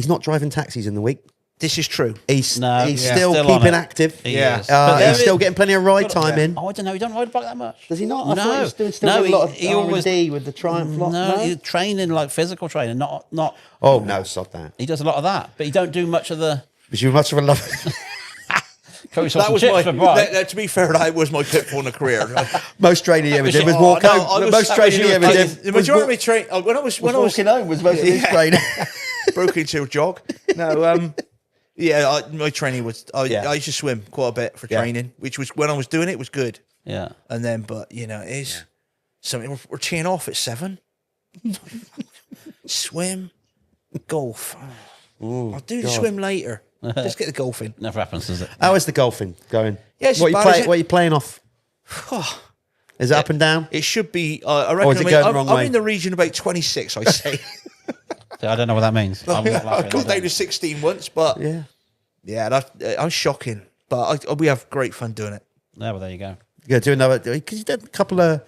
not driving taxis in the week. This is true. He's still keeping active. He's still getting plenty of ride time in. Oh, I don't know. He don't ride a bike that much. Does he not? I thought he was doing still a lot of R&D with the Triumph lot. No, he's training like physical training, not. Oh no, stop that. He does a lot of that, but he don't do much of the. Was you much of a love? That was to be fair, that was my pitfall in a career. Most training he ever did was walk home. Most training he ever did. The majority of my training when I was walking home was mostly his training. Broke into a jog. No, my training was I used to swim quite a bit for training, which was when I was doing it was good. Yeah, and then but it is something we're teeing off at 7. Swim, golf. I'll do the swim later. Let's get the golfing. Never happens, does it? How is the golfing going? Yeah, what are you playing off? Is it up and down? It should be. I reckon. I'm in the region about 26. I say. I don't know what that means. I got down to 16 once, but that's shocking. But we have great fun doing it. Yeah, well, there you go. Yeah, do another because you did a couple of.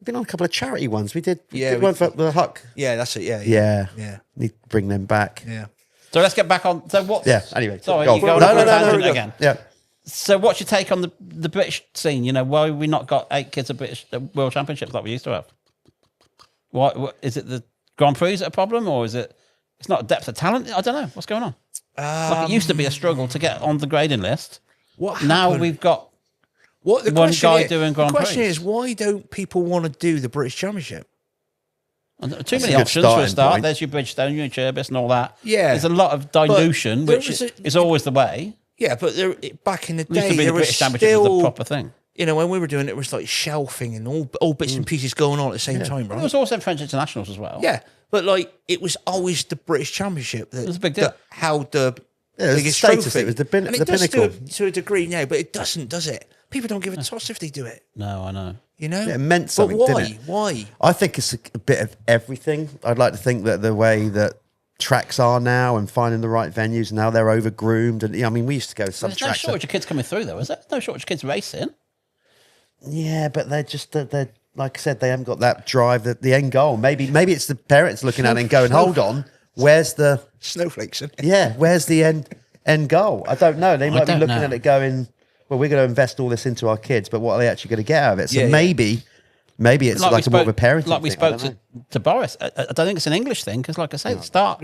Been on a couple of charity ones. We did one for the Huck. Yeah, that's it. Yeah. Need to bring them back. Yeah. So let's get back on. So what? Yeah. Anyway, sorry, no, again. Yeah. So what's your take on the British scene? You know, why have we not got 8 kids at British World Championships like we used to have? What is it? The Grand Prix is it a problem, or is it? It's not a depth of talent. I don't know what's going on. Like it used to be a struggle to get on the grading list. Now we've got one guy doing Grand Prix. The question is, why don't people want to do the British Championship? Too many options for a start. Point. There's your Bridgestone, your Turbis and all that. Yeah. There's a lot of dilution, which is always the way. Yeah, but back in the day, the British Championship was the proper thing. You know, when we were doing it, it was like shelving and all bits and pieces going on at the same time, right? There was also French internationals as well. Yeah, but like it was always the British Championship that it was a big deal. That held the biggest status. Trophy. It was the pinnacle. It does to a degree now, but it doesn't, does it? People don't give a toss if they do it. No, I know. You know, it meant something. But why? Didn't it? Why? I think it's a bit of everything. I'd like to think that the way that tracks are now and finding the right venues now, they're over groomed. And I mean, we used to go to some tracks. There's no shortage of kids coming through, though, is there? There's no shortage of kids racing. Yeah, but they're like I said, they haven't got that drive, the end goal. Maybe it's the parents looking at it and going, "Hold on, where's the snowflakes?" Yeah, where's the end goal? I don't know. They might be looking at it going, well, we're going to invest all this into our kids, but what are they actually going to get out of it? So maybe it's like more of a parenting like we thing. spoke to Boris. I don't think it's an English thing because, like I say, the start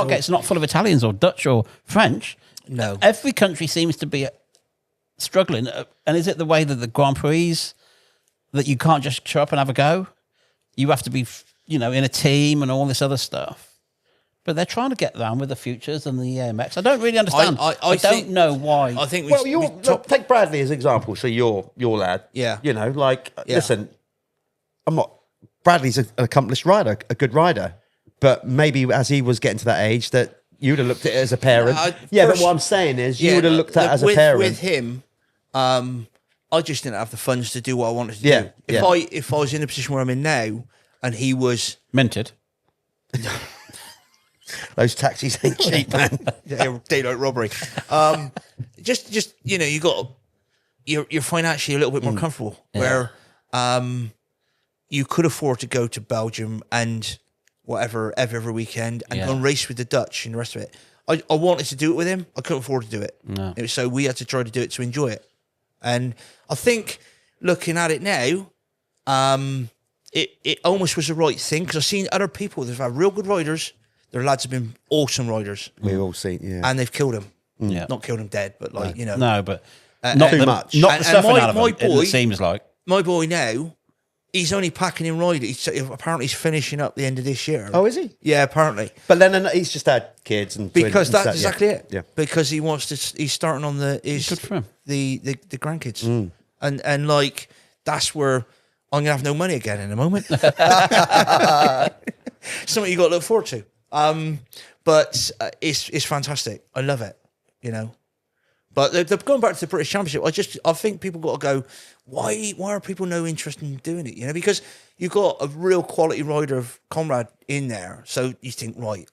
gate's not full of Italians or Dutch or French. No, every country seems to be struggling. And is it the way that the Grand Prix that you can't just show up and have a go? You have to be, in a team and all this other stuff. But they're trying to get around with the Futures and the AMX. I don't really understand. I don't know why. I think take Bradley as an example. So your lad. Yeah. Listen, Bradley's an accomplished rider, a good rider. But maybe as he was getting to that age that you'd have looked at it as a parent. But what I'm saying is you would have looked at it as a parent. With him, I just didn't have the funds to do what I wanted to do. If I was in the position where I'm in now and he was... Minted. Those taxis ain't cheap, man. Daylight robbery. Just you got you're financially a little bit more comfortable where you could afford to go to Belgium and whatever every weekend and go and race with the Dutch and the rest of it. I wanted to do it with him. I couldn't afford to do it. No. So we had to try to do it to enjoy it. And I think looking at it now, it almost was the right thing because I've seen other people that have had real good riders. Their lads have been awesome riders. We've all seen, and they've killed him. Yeah, not killed him dead, but No, but not too much. Not the stuff out of him, it seems like. My boy now, he's only packing in riders. Apparently, he's finishing up the end of this year. Oh, is he? Yeah, apparently. But then he's just had kids and because twins that's exactly it. Yeah, because he wants to. He's starting on good for him. The grandkids, and like that's where I'm gonna have no money again in a moment. Something you got to look forward to. But it's fantastic. I love it. But they're going back to the British Championship. I think people got to go, why are people no interested in doing it? You know, because you've got a real quality rider of Conrad in there. So you think, right,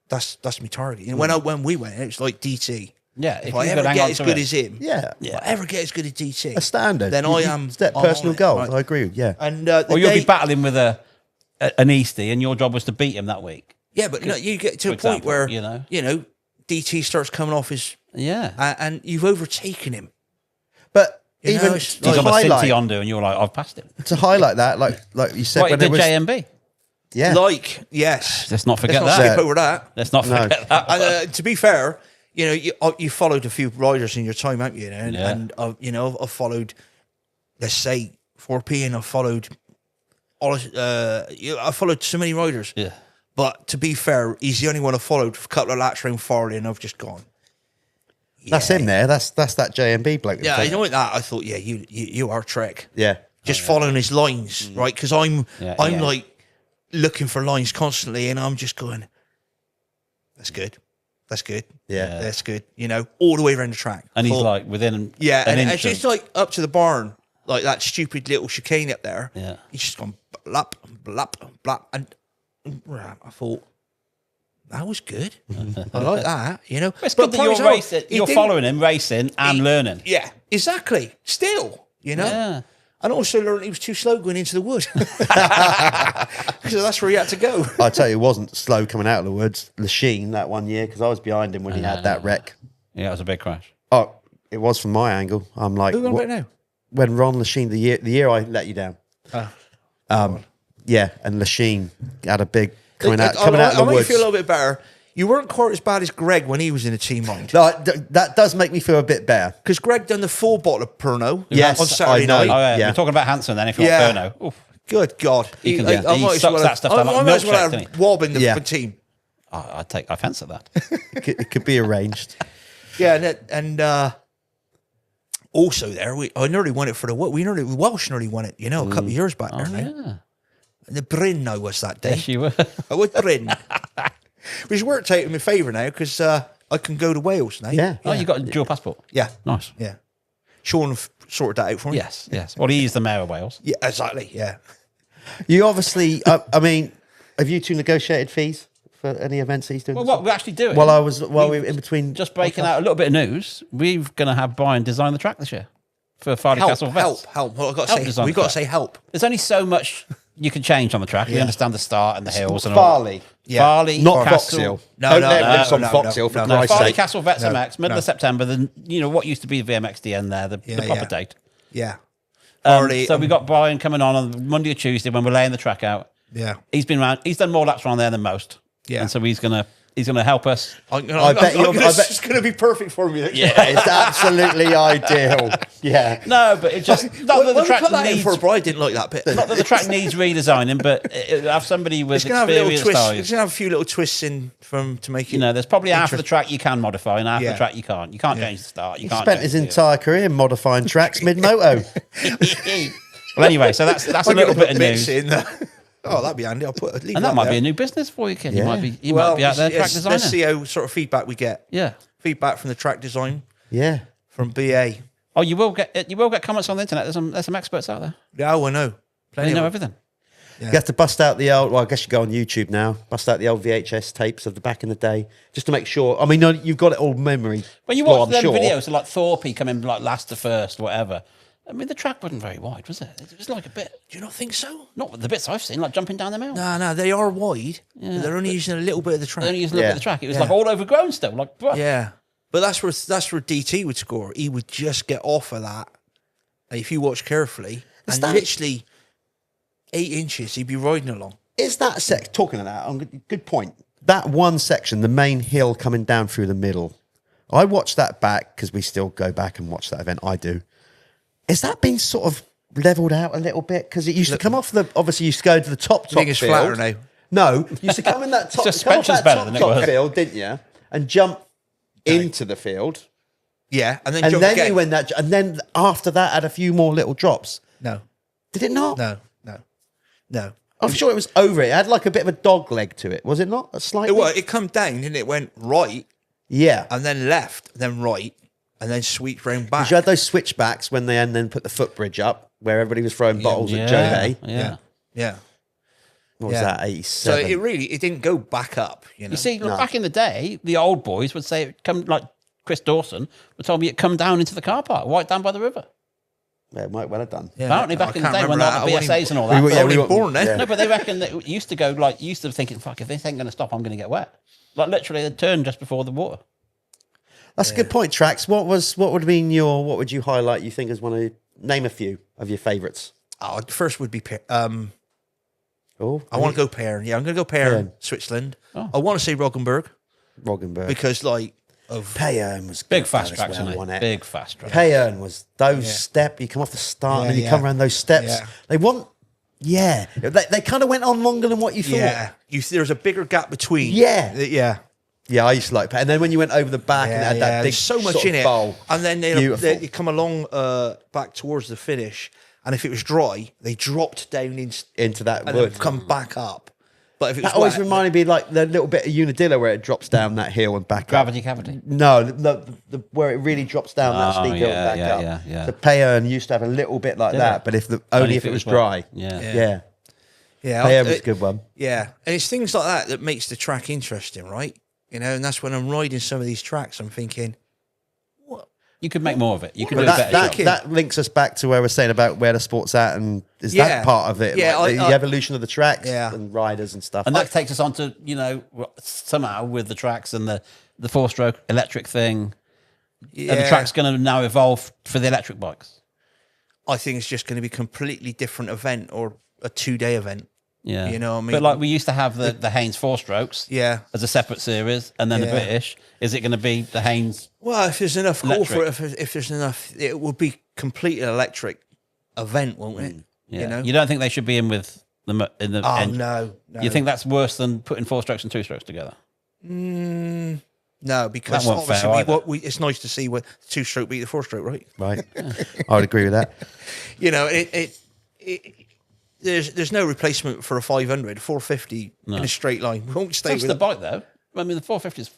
that's my target. You know, when we went, it was like DT. Yeah, if I ever get as good as him, yeah, if I ever get as good as DT, a standard, then I am set personal goals. Right. I agree with And or you'll be battling with an Eastie, and your job was to beat him that week. Yeah, but you get to a point where you know DT starts coming off his and you've overtaken him. But you even he's got a Cinti Honda, and you're like, I've passed him. To highlight that, like you said, when it was JMB. Yeah, yes. Let's not forget Let's that. skip over that. Let's not forget that. And, to be fair, you know, you followed a few riders in your time, haven't you? And you know, I've followed, let's say 4P, and I've followed I followed so many riders. Yeah. But to be fair, he's the only one I followed for a couple of laps around Farley, and I've just gone. That's him there. That's that JMB bloke. Yeah, you know what? That I thought, yeah, you are Trek. Yeah, just following his lines, right? Because I'm like looking for lines constantly, and I'm just going, that's good. That's good. Yeah, that's good. You know, all the way around the track. And he's like within an and inch it's just like up to the barn, like that stupid little chicane up there. Yeah, he's just gone blap, blap, blap, and I thought that was good. I like that. You know, it's good that you're racing, you're following him, racing and learning. Yeah, exactly. Still, you know. Yeah. And also learned he was too slow going into the wood. So that's where he had to go. I tell you, it wasn't slow coming out of the woods. Lachine that one year, because I was behind him when he had that wreck. Yeah, it was a big crash. Oh, it was from my angle. I'm like, who got it now? When Ron Lachine, the year I let you down. Yeah, and Lachine had a big coming out of the woods. I make you feel a little bit better. You weren't quite as bad as Greg when he was in a team, mind. No, that does make me feel a bit better. Because Greg done the full bottle of Pernod on I Saturday know. night. Oh, yeah. We're talking about Hanson then, if you want Pernod. Oof. Good God. He sucks that stuff down like I might as well milkshake, have Wob in the team. I take offence at that. It could be arranged. Yeah, and also there, I nearly won it for the Welsh nearly won it, you know, a couple of years back there now. Yeah. And the Bryn I was that day. Yes, you were. I was Bryn. Which worked out in my favour now, because I can go to Wales now. Yeah. Oh, you got a dual passport? Yeah. Nice. Yeah. Sean sorted that out for me. Yes. Well, he is the mayor of Wales. Yeah, exactly, yeah. You obviously, I mean, have you two negotiated fees for any events that he's doing? Well, what we're actually doing... While we were in between... Just breaking out a little bit of news, we're going to have Brian design the track this year for Farley Castle Vets. Help. Well, we've got to say help. There's only so much you can change on the track. We understand the start and the hills and Farley. all. Yeah. Farley, not Castle. Fox Hill. No. Fox Hill for Christ's Farley sake. Castle Vets MX, middle of September. Then what used to be the VMXDN there, the proper date. Yeah. So we got Brian coming on Monday or Tuesday when we're laying the track out. Yeah. He's been around. He's done more laps around there than most. Yeah. And so he's gonna help us. I bet it's going to be perfect for me. Yeah, it's absolutely ideal. Yeah. No, but it just not that the track needs. For Brian didn't like that bit. Not that the track needs redesigning, but it'll have somebody with experience. It's going to have a few little twists in to make it. You know, there's probably half of the track you can modify, and half of the track you can't. You can't change the start. You can't. Spent his entire career modifying tracks mid-moto. Well, anyway, so that's a little bit of news. Oh, that'd be handy. I'll put and that might be a new business for you, Ken. You might be out there track designer. Let's see how sort of feedback we get. Yeah, feedback from the track design. Yeah, from BA. Oh, you will get comments on the internet. There's some experts out there. Yeah, I know. They know everything. Yeah. You have to bust out the old. Well, I guess you go on YouTube now. Bust out the old VHS tapes of the back in the day, just to make sure. I mean, you've got it all memory. When you watch them videos, like Thorpe coming like last to first, whatever. I mean, the track wasn't very wide, was it? It was like a bit. Do you not think so? Not the bits I've seen, like jumping down the mountain. No, they are wide. Yeah. But they're only using a little bit of the track. They're only using a little bit of the track. It was like all overgrown still. Like, bruh. Yeah. But that's where DT would score. He would just get off of that. And if you watch carefully, literally 8 inches, he'd be riding along. Is that talking of that? Good point. That one section, the main hill coming down through the middle. I watched that back because we still go back and watch that event. I do. Is that been sort of leveled out a little bit? Because it used to come off obviously used to go to the top I think it's field. flatter now. No, used to come in that top, suspension's better than it was. Field, didn't you? And jump into the field. Yeah, and then jump again. You went that, and then after that had a few more little drops. No. Did it not? No. I'm sure it was over it. It had like a bit of a dog leg to it, was it not? A slight. It come down and it went right. Yeah. And then left, then right. and then sweep round back. You had those switchbacks when they then put the footbridge up, where everybody was throwing bottles at Joe Hay. Yeah. What was that, 87? So it didn't go back up, you know. You see, back in the day, the old boys would say, like Chris Dawson would tell me it come down into the car park, right down by the river. Yeah, it might well have done. Yeah, apparently back in the day when all the BSAs and all that. We were born then. No, but they reckon that it used to go, used to thinking, fuck, if this ain't going to stop, I'm going to get wet. Like literally, they'd turn just before the water. That's a good point, Trax. What would you highlight, you think, as name a few of your favourites? Oh, first would be I want to go Perrin. Yeah, I'm going to go Perrin, Switzerland. Oh. I want to say Roggenburg. Because, Payern was big fast tracks, big fast tracks. Payern was those steps. You come off the start and you come around those steps. Yeah. They kind of went on longer than what you thought. Yeah. There's a bigger gap between. Yeah, I used to like Payern. And then when you went over the back and it had that big so much in it. Bowl, and then they come along back towards the finish. And if it was dry, they dropped down into that and wood. Then come back up. But if it was that always reminded me like the little bit of Unadilla where it drops down that hill and back Gravity up. Cavity. No, the where it really drops down that steep hill and back up. Yeah. The Payern used to have a little bit like that, but only if it was dry. Yeah. Payern was a good one. Yeah, and it's things like that makes the track interesting, right? You know, and that's when I'm riding some of these tracks, I'm thinking, you could make more of it. You could do a better job. That links us back to where we're saying about where the sport's at, and is that part of it? Yeah, like the evolution of the tracks and riders and stuff. And that takes us on to, somehow with the tracks and the 4-stroke electric thing. Yeah. And the track's going to now evolve for the electric bikes. I think it's just going to be a completely different event or a 2-day event. Yeah. You know what I mean? But like we used to have the Haynes 4-strokes as a separate series, and then the British. Is it going to be the Haynes? Well, if there's enough call for it, if there's enough, it will be completely electric event, won't it? Yeah. You know? You don't think they should be in with the end? No. You think that's worse than putting 4-strokes and 2-strokes together? No, because obviously it's nice to see what 2-stroke beat the 4-stroke, right? Right. I would agree with that. You know, there's no replacement for a 500, 450 in a straight line. We won't stay with the bike though. I mean, the 450 is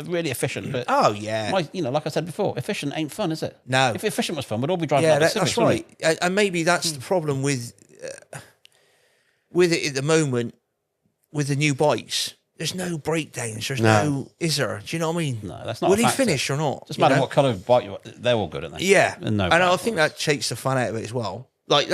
really efficient, but like I said before, efficient ain't fun, is it? No. If efficient was fun, we'd all be driving. Yeah, that's right. And maybe that's the problem with it at the moment with the new bikes. There's no breakdowns. There's no, is there? Do you know what I mean? No, that's not. Will he finish or not? Doesn't matter what colour of bike you want. They're all good, aren't they? Yeah, and I think that takes the fun out of it as well. Like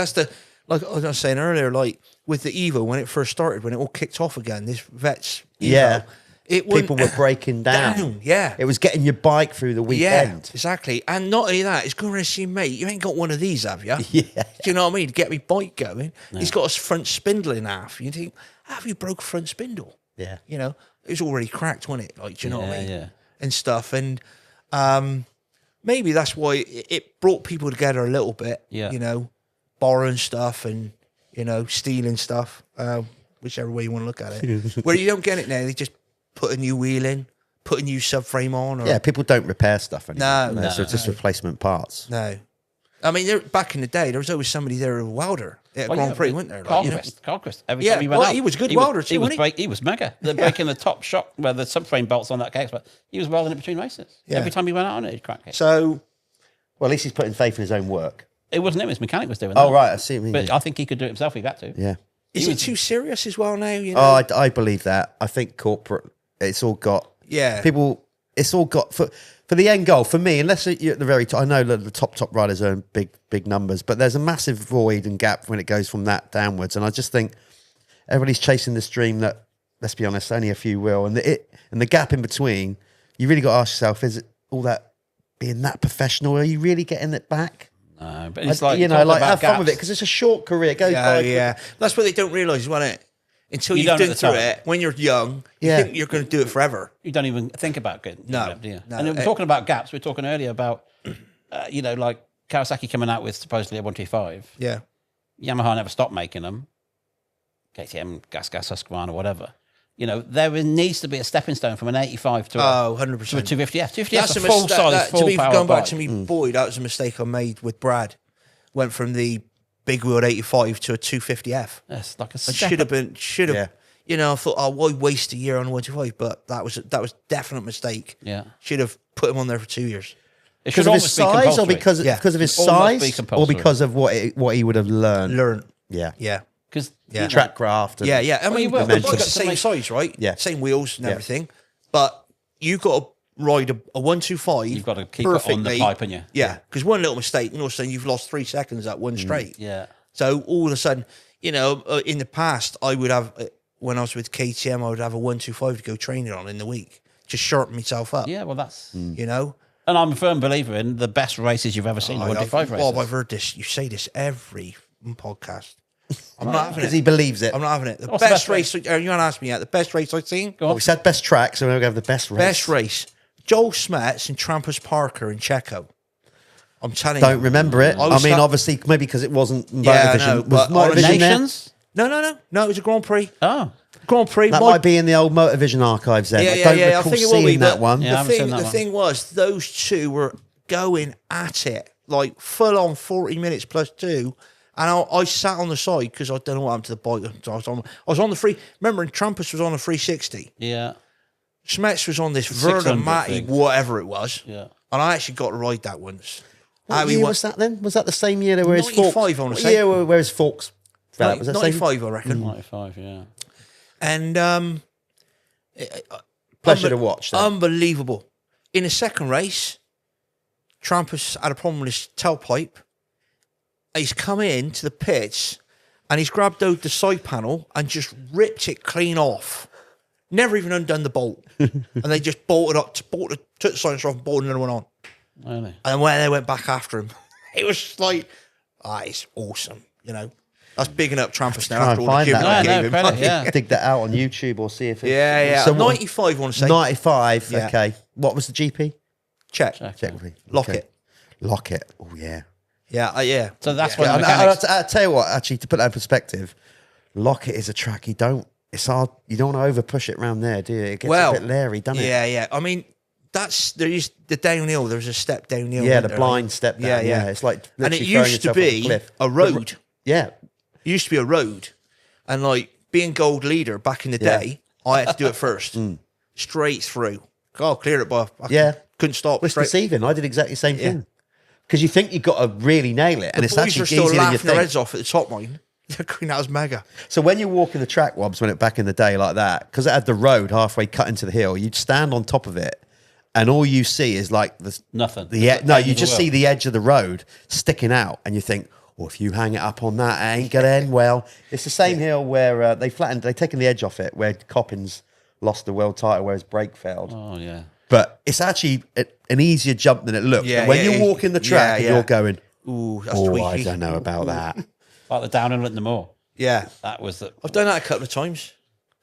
like I was saying earlier, like with the Evo when it first started, when it all kicked off again, this Vets Evo, people were breaking down. Yeah, it was getting your bike through the weekend. Yeah, exactly. And not only that, it's going around saying, mate, you ain't got one of these, have you? Yeah. Do you know what I mean? To get me bike going, he's got a front spindle in half. You think, have you broke front spindle? Yeah, you know, it was already cracked, wasn't it? Like, do you know what I mean? Yeah, and stuff, and maybe that's why it brought people together a little bit. Yeah, you know, borrowing stuff and stealing stuff, whichever way you want to look at it. Where you don't get it now, they just put a new wheel in, put a new subframe on. Or, people don't repair stuff anymore. No, so it's just replacement parts. No. I mean, back in the day, there was always somebody there, a welder at Grand Prix, wasn't there? Carquist. Every time he went out, he was a good welder too, he was mega. They're breaking the top shock where the subframe bolts on that case, but he was welding it between races. Yeah. Every time he went out on it, he'd crack it. So, well, at least he's putting faith in his own work. It wasn't him; his mechanic was doing that. Oh, right, I see what you mean. But I think he could do it himself if he had to. Yeah. Is it too serious as well now? You know? Oh, I believe that. I think corporate, it's all got... Yeah. People, it's all got... For the end goal, for me, unless you're at the very top, I know that the top riders earn big numbers, but there's a massive void and gap when it goes from that downwards. And I just think everybody's chasing this dream that, let's be honest, only a few will. And the gap in between, you really got to ask yourself, is it all that being that professional? Are you really getting it back? No, but it's like, have fun with it because it's a short career. It goes by. Yeah. That's what they don't realise, wasn't it? Until you've done through it, when you're young, you think you're going to do it forever. You don't even think about getting no, do you? No. And we're talking about gaps. We were talking earlier about, like Kawasaki coming out with supposedly a 125. Yeah. Yamaha never stopped making them. KTM, Gas, Husqvarna, whatever. You know, there needs to be a stepping stone from an 85 to 100%. To a 250F. 250F That's a full size, full power going back bike. to me, boy, that was a mistake I made with Brad. Went from the big wheeled 85 to a 250F. That's like a should have. You know, I thought, why waste a year on a 125? But that was definite mistake. Yeah, should have put him on there for 2 years. Because of his size, or because of his size, or because of what he would have learned. Yeah. Because track craft. I mean, the bike's the same size, right? Yeah. Same wheels and everything, but you got to ride a 125. You've got to keep it on the pipe, haven't you? Yeah, because one little mistake, and all of a sudden you've lost 3 seconds at one straight. Yeah. So all of a sudden, in the past, I would have, when I was with KTM, I would have a 125 to go training on in the week, just sharpen myself up. Yeah, well, that's... And I'm a firm believer in the best races you've ever seen, 125 races. Bob, I've heard this. You say this every podcast. I'm not having it. Because he believes it. I'm not having it. The best race, you want to ask me yet, the best race I've seen? We said best track, so we're going to have the best race. Best race. Joel Smets and Trampus Parker in Checo. I'm telling you. Don't remember it. I mean, obviously, maybe because it wasn't Motorvision. Was Motorvision Nations? No, it was a Grand Prix. Oh. Grand Prix. That might be in the old Motorvision archives then. I don't recall I think it will be, seeing that one. Yeah, the thing was, those two were going at it, like full on 40 minutes plus 2. And I sat on the side because I don't know what happened to the bike. I was on the free. Remember, Trampus was on a 360. Yeah. Smets was on this Verda Matti, whatever it was. Yeah. And I actually got to ride that once. What year was that then? Was that the same year where his forks? 95, I want to say. Yeah, where his forks fell out? Was that 95, I reckon. 95, yeah. And pleasure to watch. Then. Unbelievable. In the second race, Trampus had a problem with his tailpipe. He's come into the pits and he's grabbed out the side panel and just ripped it clean off. Never even undone the bolt. And they just bolted up, took the silencer off and bolted another one on. Really? And when they went back after him, it was like, it's awesome, That's bigging up Trampus now after all the giving I gave him. Yeah. Dig that out on YouTube or see if it's... Yeah. 95, I want to say. 95, okay. What was the GP? Check. Lockett. Oh, yeah. Yeah. So that's what I'll tell you what, actually, to put that in perspective, Lockett is a track it's hard, you don't want to over push it around there, do you? It gets a bit leery, doesn't it? Yeah. I mean, there is the downhill, there's a step downhill. Yeah, the blind step down. Yeah. It's like and it used to be a road. Yeah. It used to be a road. And like being gold leader back in the day, I had to do it first. Straight through. God, clear it, boy. Couldn't stop. It's deceiving. I did exactly the same thing. Because you think you've got to really nail it, and it's actually easier than you think. The boys are still laughing their heads off at the top line. They're going, that was mega. So when you're walking the track, Wobbs, when it back in the day like that, because it had the road halfway cut into the hill, you'd stand on top of it, and all you see is like nothing. You just see the edge of the road sticking out, and you think, well, if you hang it up on that, it ain't gonna end well. It's the same hill where they've taken the edge off it, where Coppins lost the world title, where his brake failed. Oh yeah. But it's actually an easier jump than it looks. Yeah, when you're walking the track and you're going, ooh, that's tweaky. I don't know about that. Like the downhill at the Moor. Yeah. That was I've done that a couple of times.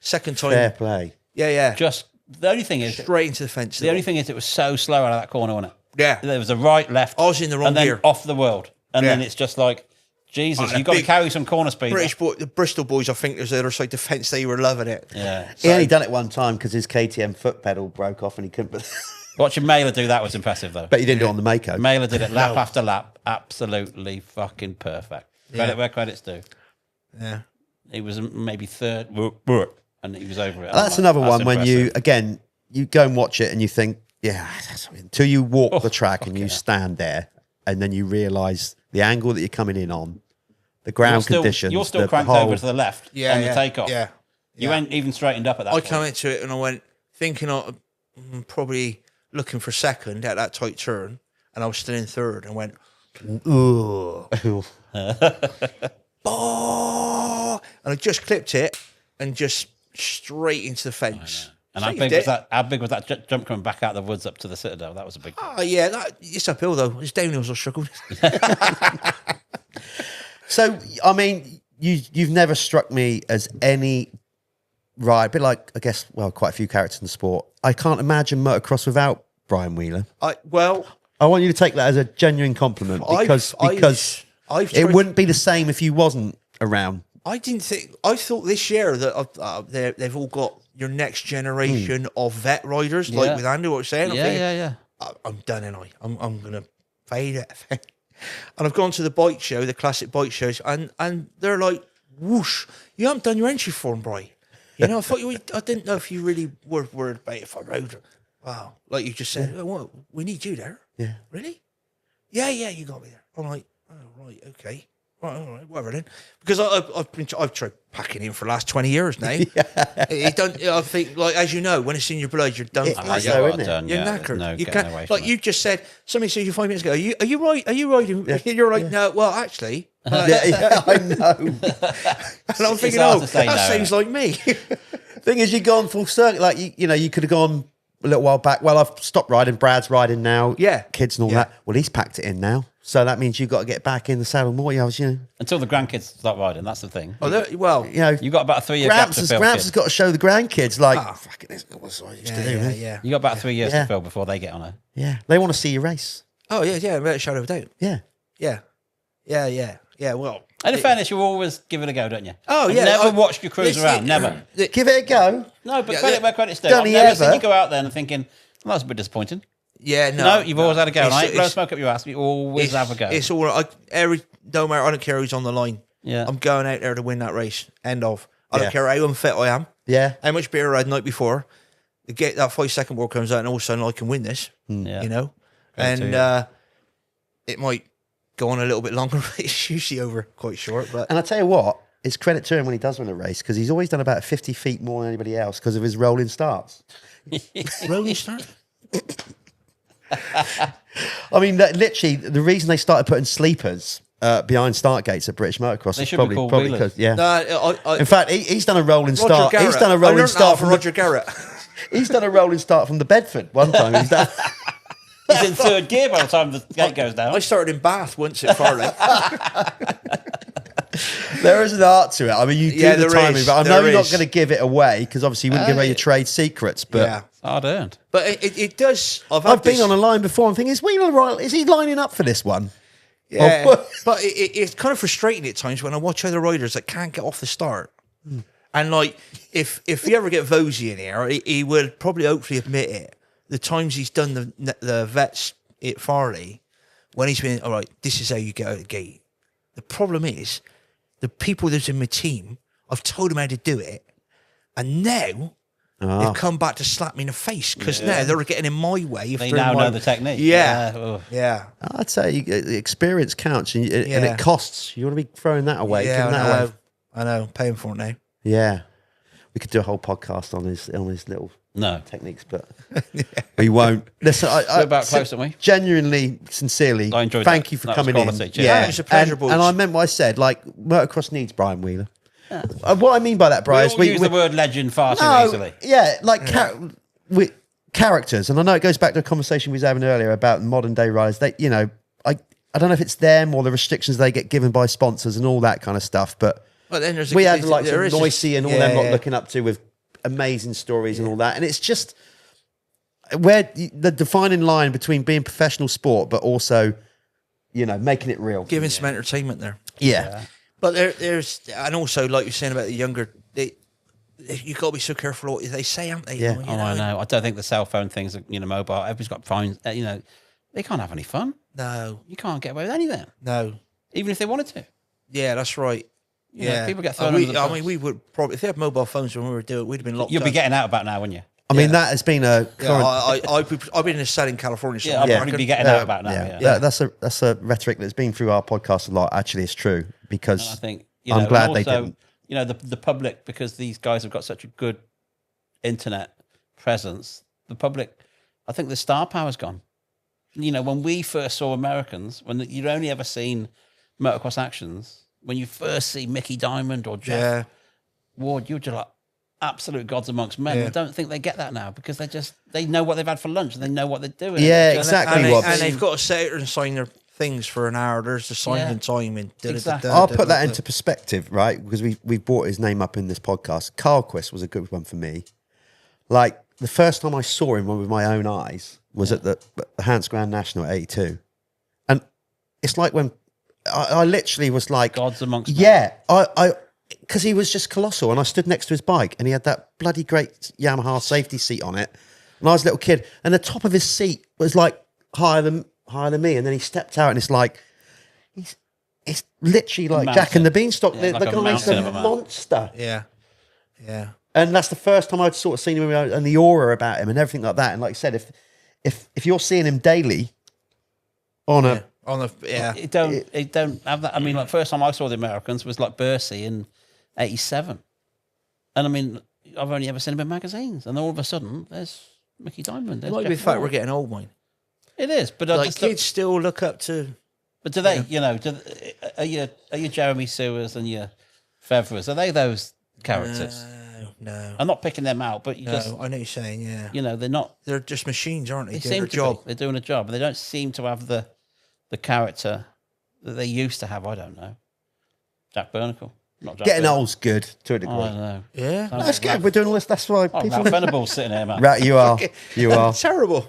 Second time. Fair play. Yeah. Just, the only thing is... Straight into the fence. The only thing is it was so slow out of that corner, wasn't it? Yeah. There was a right, left. I was in the wrong gear. And then off the world. And then it's just like, Jesus, you've got to carry some corner speed. The Bristol boys, I think, was the other side of the fence. They were loving it. Yeah. He only done it one time because his KTM foot pedal broke off and he couldn't... Watching Mailer do that was impressive, though. But you didn't do it on the Mako. Mailer did it lap after lap. Absolutely fucking perfect. Credit where credit's due. Yeah. He was maybe third, and he was over it. That's another one when you go and watch it and you think, until you walk the track and you stand there and then you realise the angle that you're coming in on, the ground conditions. You're still cranked over to the left on the takeoff. Yeah. You ain't even straightened up at that point. I came into it and I went thinking probably looking for second at that tight turn, and I was still in third and went, ooh. And I just clipped it and just straight into the fence. And how big was that jump coming back out of the woods up to the Citadel? That was a big one. Oh, yeah. It's uphill, though. It's downhills I struggled. So, I mean, you've never struck me as any... Right, a bit like, I guess, quite a few characters in the sport. I can't imagine motocross without Brian Wheeler. I want you to take that as a genuine compliment because it wouldn't be the same if you wasn't around. I thought this year that they've all got your next generation of vet riders, like with Andy, what you're saying. I'm done, and I'm going to fade it. And I've gone to the bike show, the classic bike shows, and they're like, whoosh, you haven't done your entry form, Brian. I didn't know if you really were worried about if I rode. Wow, like you just said, well, we need you there. Yeah. Really? Yeah, you got me there. I'm like, oh, right, okay. Right, all right, whatever then. Because I've tried packing in for the last 20 years now. It don't. I think, like, as you know, when it's in your blood, you're done. It for is it. so, isn't it? Done, You're yeah, knackered. no You getting can't. away from Like it. you just said, somebody said you 5 minutes ago. Are you right? Are you riding? Yeah. You're right. No, well, actually, Yeah, I know. and I'm thinking, hard oh, to say that no, seems like me. Thing is, you've gone full circle. Like, you could have gone a little while back. Well, I've stopped riding. Brad's riding now. Yeah. Kids and all Yeah. that. Well, he's packed it in now. So that means you've got to get back in the saddle more. Until the grandkids start riding, that's the thing. Well, You've got about a 3-year gap to fill. Gramps has got to show the grandkids, like, fucking, this is what I used to do. yeah. You got about 3 years to fill before they get on it. Yeah. They want to see you race. Oh, yeah, without a shadow of a doubt. Yeah. Yeah, well. And in fairness, you always give it a go, don't you? Oh, I've yeah. never watched you cruise around, never. Give it a go. No, but Yeah, credit where credit's due. Don't I've he never seen ever? you go out there and thinking, well, that's a bit disappointing. Yeah, No, you've always had a go. And I ain't blow It's- smoke up your ass, but you always have a go. It's all don't matter. I don't care who's on the line. Yeah. I'm going out there to win that race. End of. I Yeah. don't care how unfit I am. Yeah. How much beer I had the night before. To get that 5-second ball comes out, and all of a sudden I can win this. Yeah. You know, Very and true. it might go on a little bit longer. But it's usually over quite short. But And I tell you what, it's credit to him when he does win a race because he's always done about 50 feet more than anybody else because of his rolling starts. rolling start. I mean, literally, the reason they started putting sleepers behind start gates at British Motocross They is should be probably called because, wheelers. yeah. No, In fact, he's done a rolling Roger start. Garrett. He's done a I rolling learned start that from from Roger Garrett. He's done a rolling start from the Bedford one time. He's done. He's in third gear by the time the gate goes down. I started in Bath once at Farley. There is an art to it. I mean, you do Yeah, the there timing, is. but I know There you're not is. going to give it away because obviously you wouldn't give away your trade secrets. But Yeah. Hard earned. But it does. I've been on a line before. I'm thinking, is Wheeler right? Is he lining up for this one? Yeah, Oh. but it's kind of frustrating at times when I watch other riders that can't get off the start. And like, if you ever get Vosey in here, he would probably hopefully admit it. The times he's done the vets at Farley, when he's been, all right, this is how you get out of the gate. The problem is, the people that's in my team, I've told them how to do it, and now they've come back to slap me in the face because now they're getting in my way. If They they're in now my- know the technique. Yeah. Oh. Yeah. I'd say the experience counts, and it costs. You want to be throwing that away, Yeah, giving that away. I know. Paying for it now. Yeah, we could do a whole podcast on his little No. techniques, but we won't. Listen, We're about close, aren't we? Genuinely, sincerely, I enjoyed thank that. you for That was coming in. quality. Cheers. Yeah, it was a pleasure, boys. and I meant what I said. Like, motocross needs Brian Wheeler. What I mean by that, Brian, We all use the word legend far too easily. yeah, like characters, and I know it goes back to a conversation we was having earlier about modern day riders. They, I don't know if it's them or the restrictions they get given by sponsors and all that kind of stuff, but. But then there's We had like there is Noisy and all them lot looking up to with amazing stories and all that. And it's just where the defining line between being professional sport, but also, making it real. giving some entertainment there. Yeah. But there's and also like you're saying about the younger, you got to be so careful what they say, haven't they? Yeah. I know. I don't think the cell phone things are, mobile. Everybody's got phones. They can't have any fun. No, You can't get away with anything, no. even if they wanted to. Yeah, that's right. You know, Yeah, people get thrown we, under the I bus. mean, we would probably if they had mobile phones when we were doing it, we'd have been locked You'll up. be getting out about now, wouldn't you? I mean, that has been a Yeah, current. I've been in a cell in California. So Yeah, I'll I probably reckon. be getting out about now. Yeah. Yeah, that's a rhetoric that's been through our podcast a lot. Actually, it's true because And I think I'm glad and they also, didn't. the public, because these guys have got such a good internet presence. The public, I think the star power's gone. When we first saw Americans, when you'd only ever seen motocross actions, when you first see Mickey Diamond or Jeff Ward, you're just like absolute gods amongst men. Yeah. I don't think they get that now because they know what they've had for lunch and they know what they're doing. Yeah, Just- exactly. And they've got to sit there and sign their things for an hour. There's the signing time and Exactly. I'll put that into perspective, right? Because we've brought his name up in this podcast. Carlquist was a good one for me. Like, the first time I saw him with my own eyes was at the Hans Grand National at 82. And it's like when I literally was like... Gods amongst men. Yeah, because he was just colossal. And I stood next to his bike and he had that bloody great Yamaha safety seat on it. And I was a little kid. And the top of his seat was like higher than me. And then he stepped out and it's like... It's literally like Mountain. Jack and the Beanstalk. Yeah, the like a guy's mountain a of a man. monster. Yeah, yeah. And that's the first time I'd sort of seen him and the aura about him and everything like that. And like I said, if you're seeing him daily, on a It don't have that. I mean, like first time I saw the Americans was like Bursey in '87, and I mean, I've only ever seen them in magazines, and all of a sudden there's Mickey Diamond. It might be the fact we're getting old, mate. It is, but like kids still look up to. But do they? You know, are you Jeremy Sewers and your Fevers? Are they those characters? No. I'm not picking them out, but I know what you're saying. Yeah. You know, they're not. They're just machines, aren't they? They seem to be. They're doing a job, and they don't seem to have the character that they used to have. I don't know. Jack Burnicle. Not Jack getting Burnicle. old's good to a degree. I don't know. Yeah. That's good. We're doing all this. That's why Oh, people. Ralph Venables sitting here, man. Right, you are. You are. Terrible.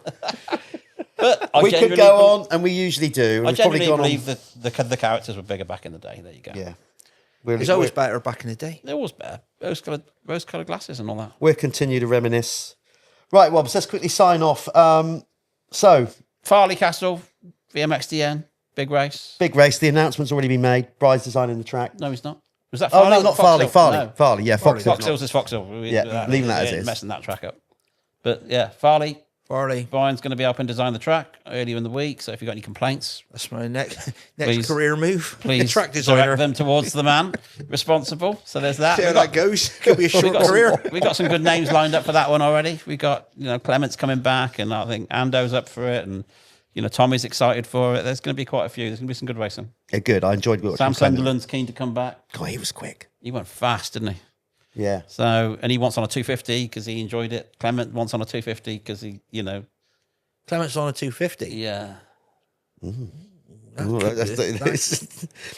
But We could go on, and we usually do. I We've probably genuinely gone believe that the characters were bigger back in the day. There you go. Yeah. It was always better back in the day. They're always better. Rose-coloured glasses and all that. We'll continue to reminisce. Right, Wobbs, let's quickly sign off. So, Farley Castle, VMXDN, big race. big race. The announcement's already been made. Bride's designing the track. No, he's not. Was that Oh, Farley? no, not Farley. Fox Hill? No. Farley, yeah, Fox Hill. Fox Hills is Fox Hill. Yeah, leaving that as is. Messing that track up. But yeah, Farley. Farley. Brian's going to be helping design the track earlier in the week. So if you've got any complaints, That's my next Please. career move. please Track designer. direct them towards the man responsible. So there's that. See how that goes. Could be a short career. We got some good names lined up for that one already. We got Clement's coming back, and I think Ando's up for it, and Tommy's excited for it. There's going to be quite a few. There's going to be some good racing. Yeah, good. I enjoyed watching Sam Clement. Sunderland's keen to come back. God, he was quick. He went fast, didn't he? Yeah. So, and he wants on a 250 because he enjoyed it. Clement wants on a 250 because he, Clement's on a 250. yeah. Ooh,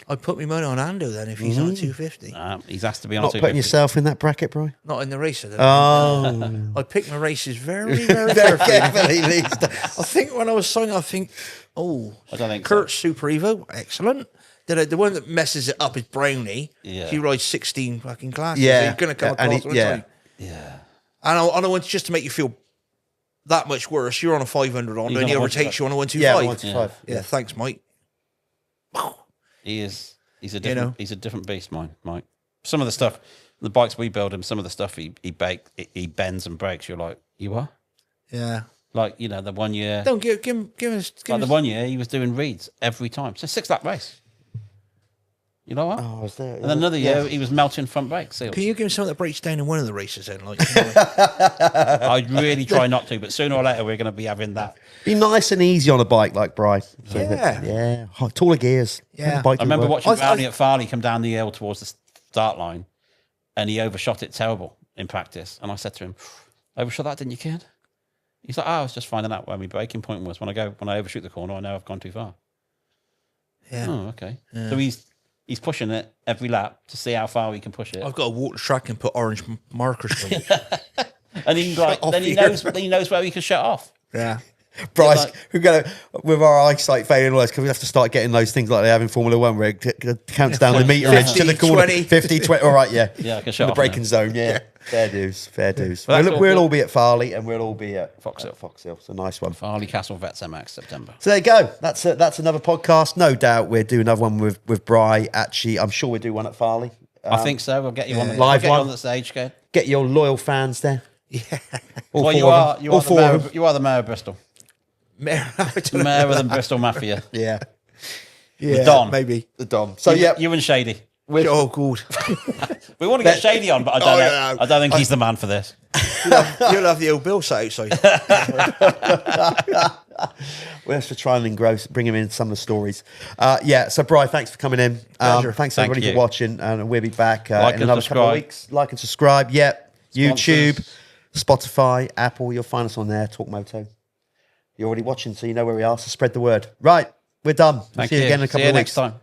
I'd put my money on Ando then if he's on a 250. He's asked to be on not a 250. putting yourself in that bracket, bro. Not in the race. I don't Oh. I pick my races very, very carefully. I think when I was signing, I don't think Kurt's Super Evo, excellent. The one that messes it up is Brownie. Yeah. He rides 16 fucking classes. Yeah. So you're going to come And across Yeah. And I want just to make you feel that much worse. You're on a 500 on, He's and he on a overtakes you on a 125. Yeah, 125. Yeah, thanks, Mike. He is. He's a different beast, Mike. Some of the stuff, the bikes we build him, some of the stuff he bends and breaks. You're like, you are? Yeah. Like, the 1 year. Don't give us. The 1 year he was doing reads every time. It's a 6-lap race. You know what? Oh, I was there. And then another year he was melting front brake seals. Can you give me something that breaks down in one of the races then? Like, I'd really try not to, but sooner or later we're going to be having that. Be nice and easy on a bike like Bry. So Yeah. Yeah. Oh, taller gears. Yeah. Bike I remember work. watching Brownie at Farley come down the hill towards the start line, and he overshot it terrible in practice. And I said to him, "Overshot that, didn't you, kid?" He's like, "I was just finding out where my braking point was. When I overshoot the corner, I know I've gone too far." yeah. Oh, okay. So he's pushing it every lap to see how far he can push it. I've got to walk the track and put orange markers on it. And he he knows where he can shut off. Yeah. Bryce, like- we're going to, with our eyesight failing worse, because we have to start getting those things like they have in Formula One where it counts down the meterage to the 50, corner. 20. 50, 20. All right, yeah. Yeah, I can In shut the off braking now. zone, yeah. Fair dues, fair dues. Well, that's We'll all all good. be at Farley and we'll all be at Fox Hill. Fox Hill. It's a nice one. Farley Castle Vets MX September. So there you go. That's another podcast. No doubt we'll do another one with Bry. Actually, I'm sure we'll do one at Farley. I think so. We'll get you on the Live get you one. on the stage, Kate. Get your loyal fans there. Yeah. All Well, four of them. you All are the four mayor. of them. You are the mayor of Bristol. Mayor Mayor of the Bristol Mafia. Yeah. Yeah, Don. maybe. The Dom. So, yeah. You and Shady. Oh, good. We want to get Shady on, but I don't know. yeah. I don't think he's the man for this. You'll have the old Bill sat outside. We'll have to try and bring him in some of the stories. So Bri, thanks for coming in. Pleasure. Thanks Thank everybody you. for watching, and we'll be back Like in and another couple of subscribe. weeks. Like and subscribe. Yep. YouTube, Sponsors. Spotify, Apple. You'll find us on there. Torq Moto. You're already watching, so you know where we are. So spread the word. Right, we're done. We'll Thank see you again in a See couple you of next weeks. time.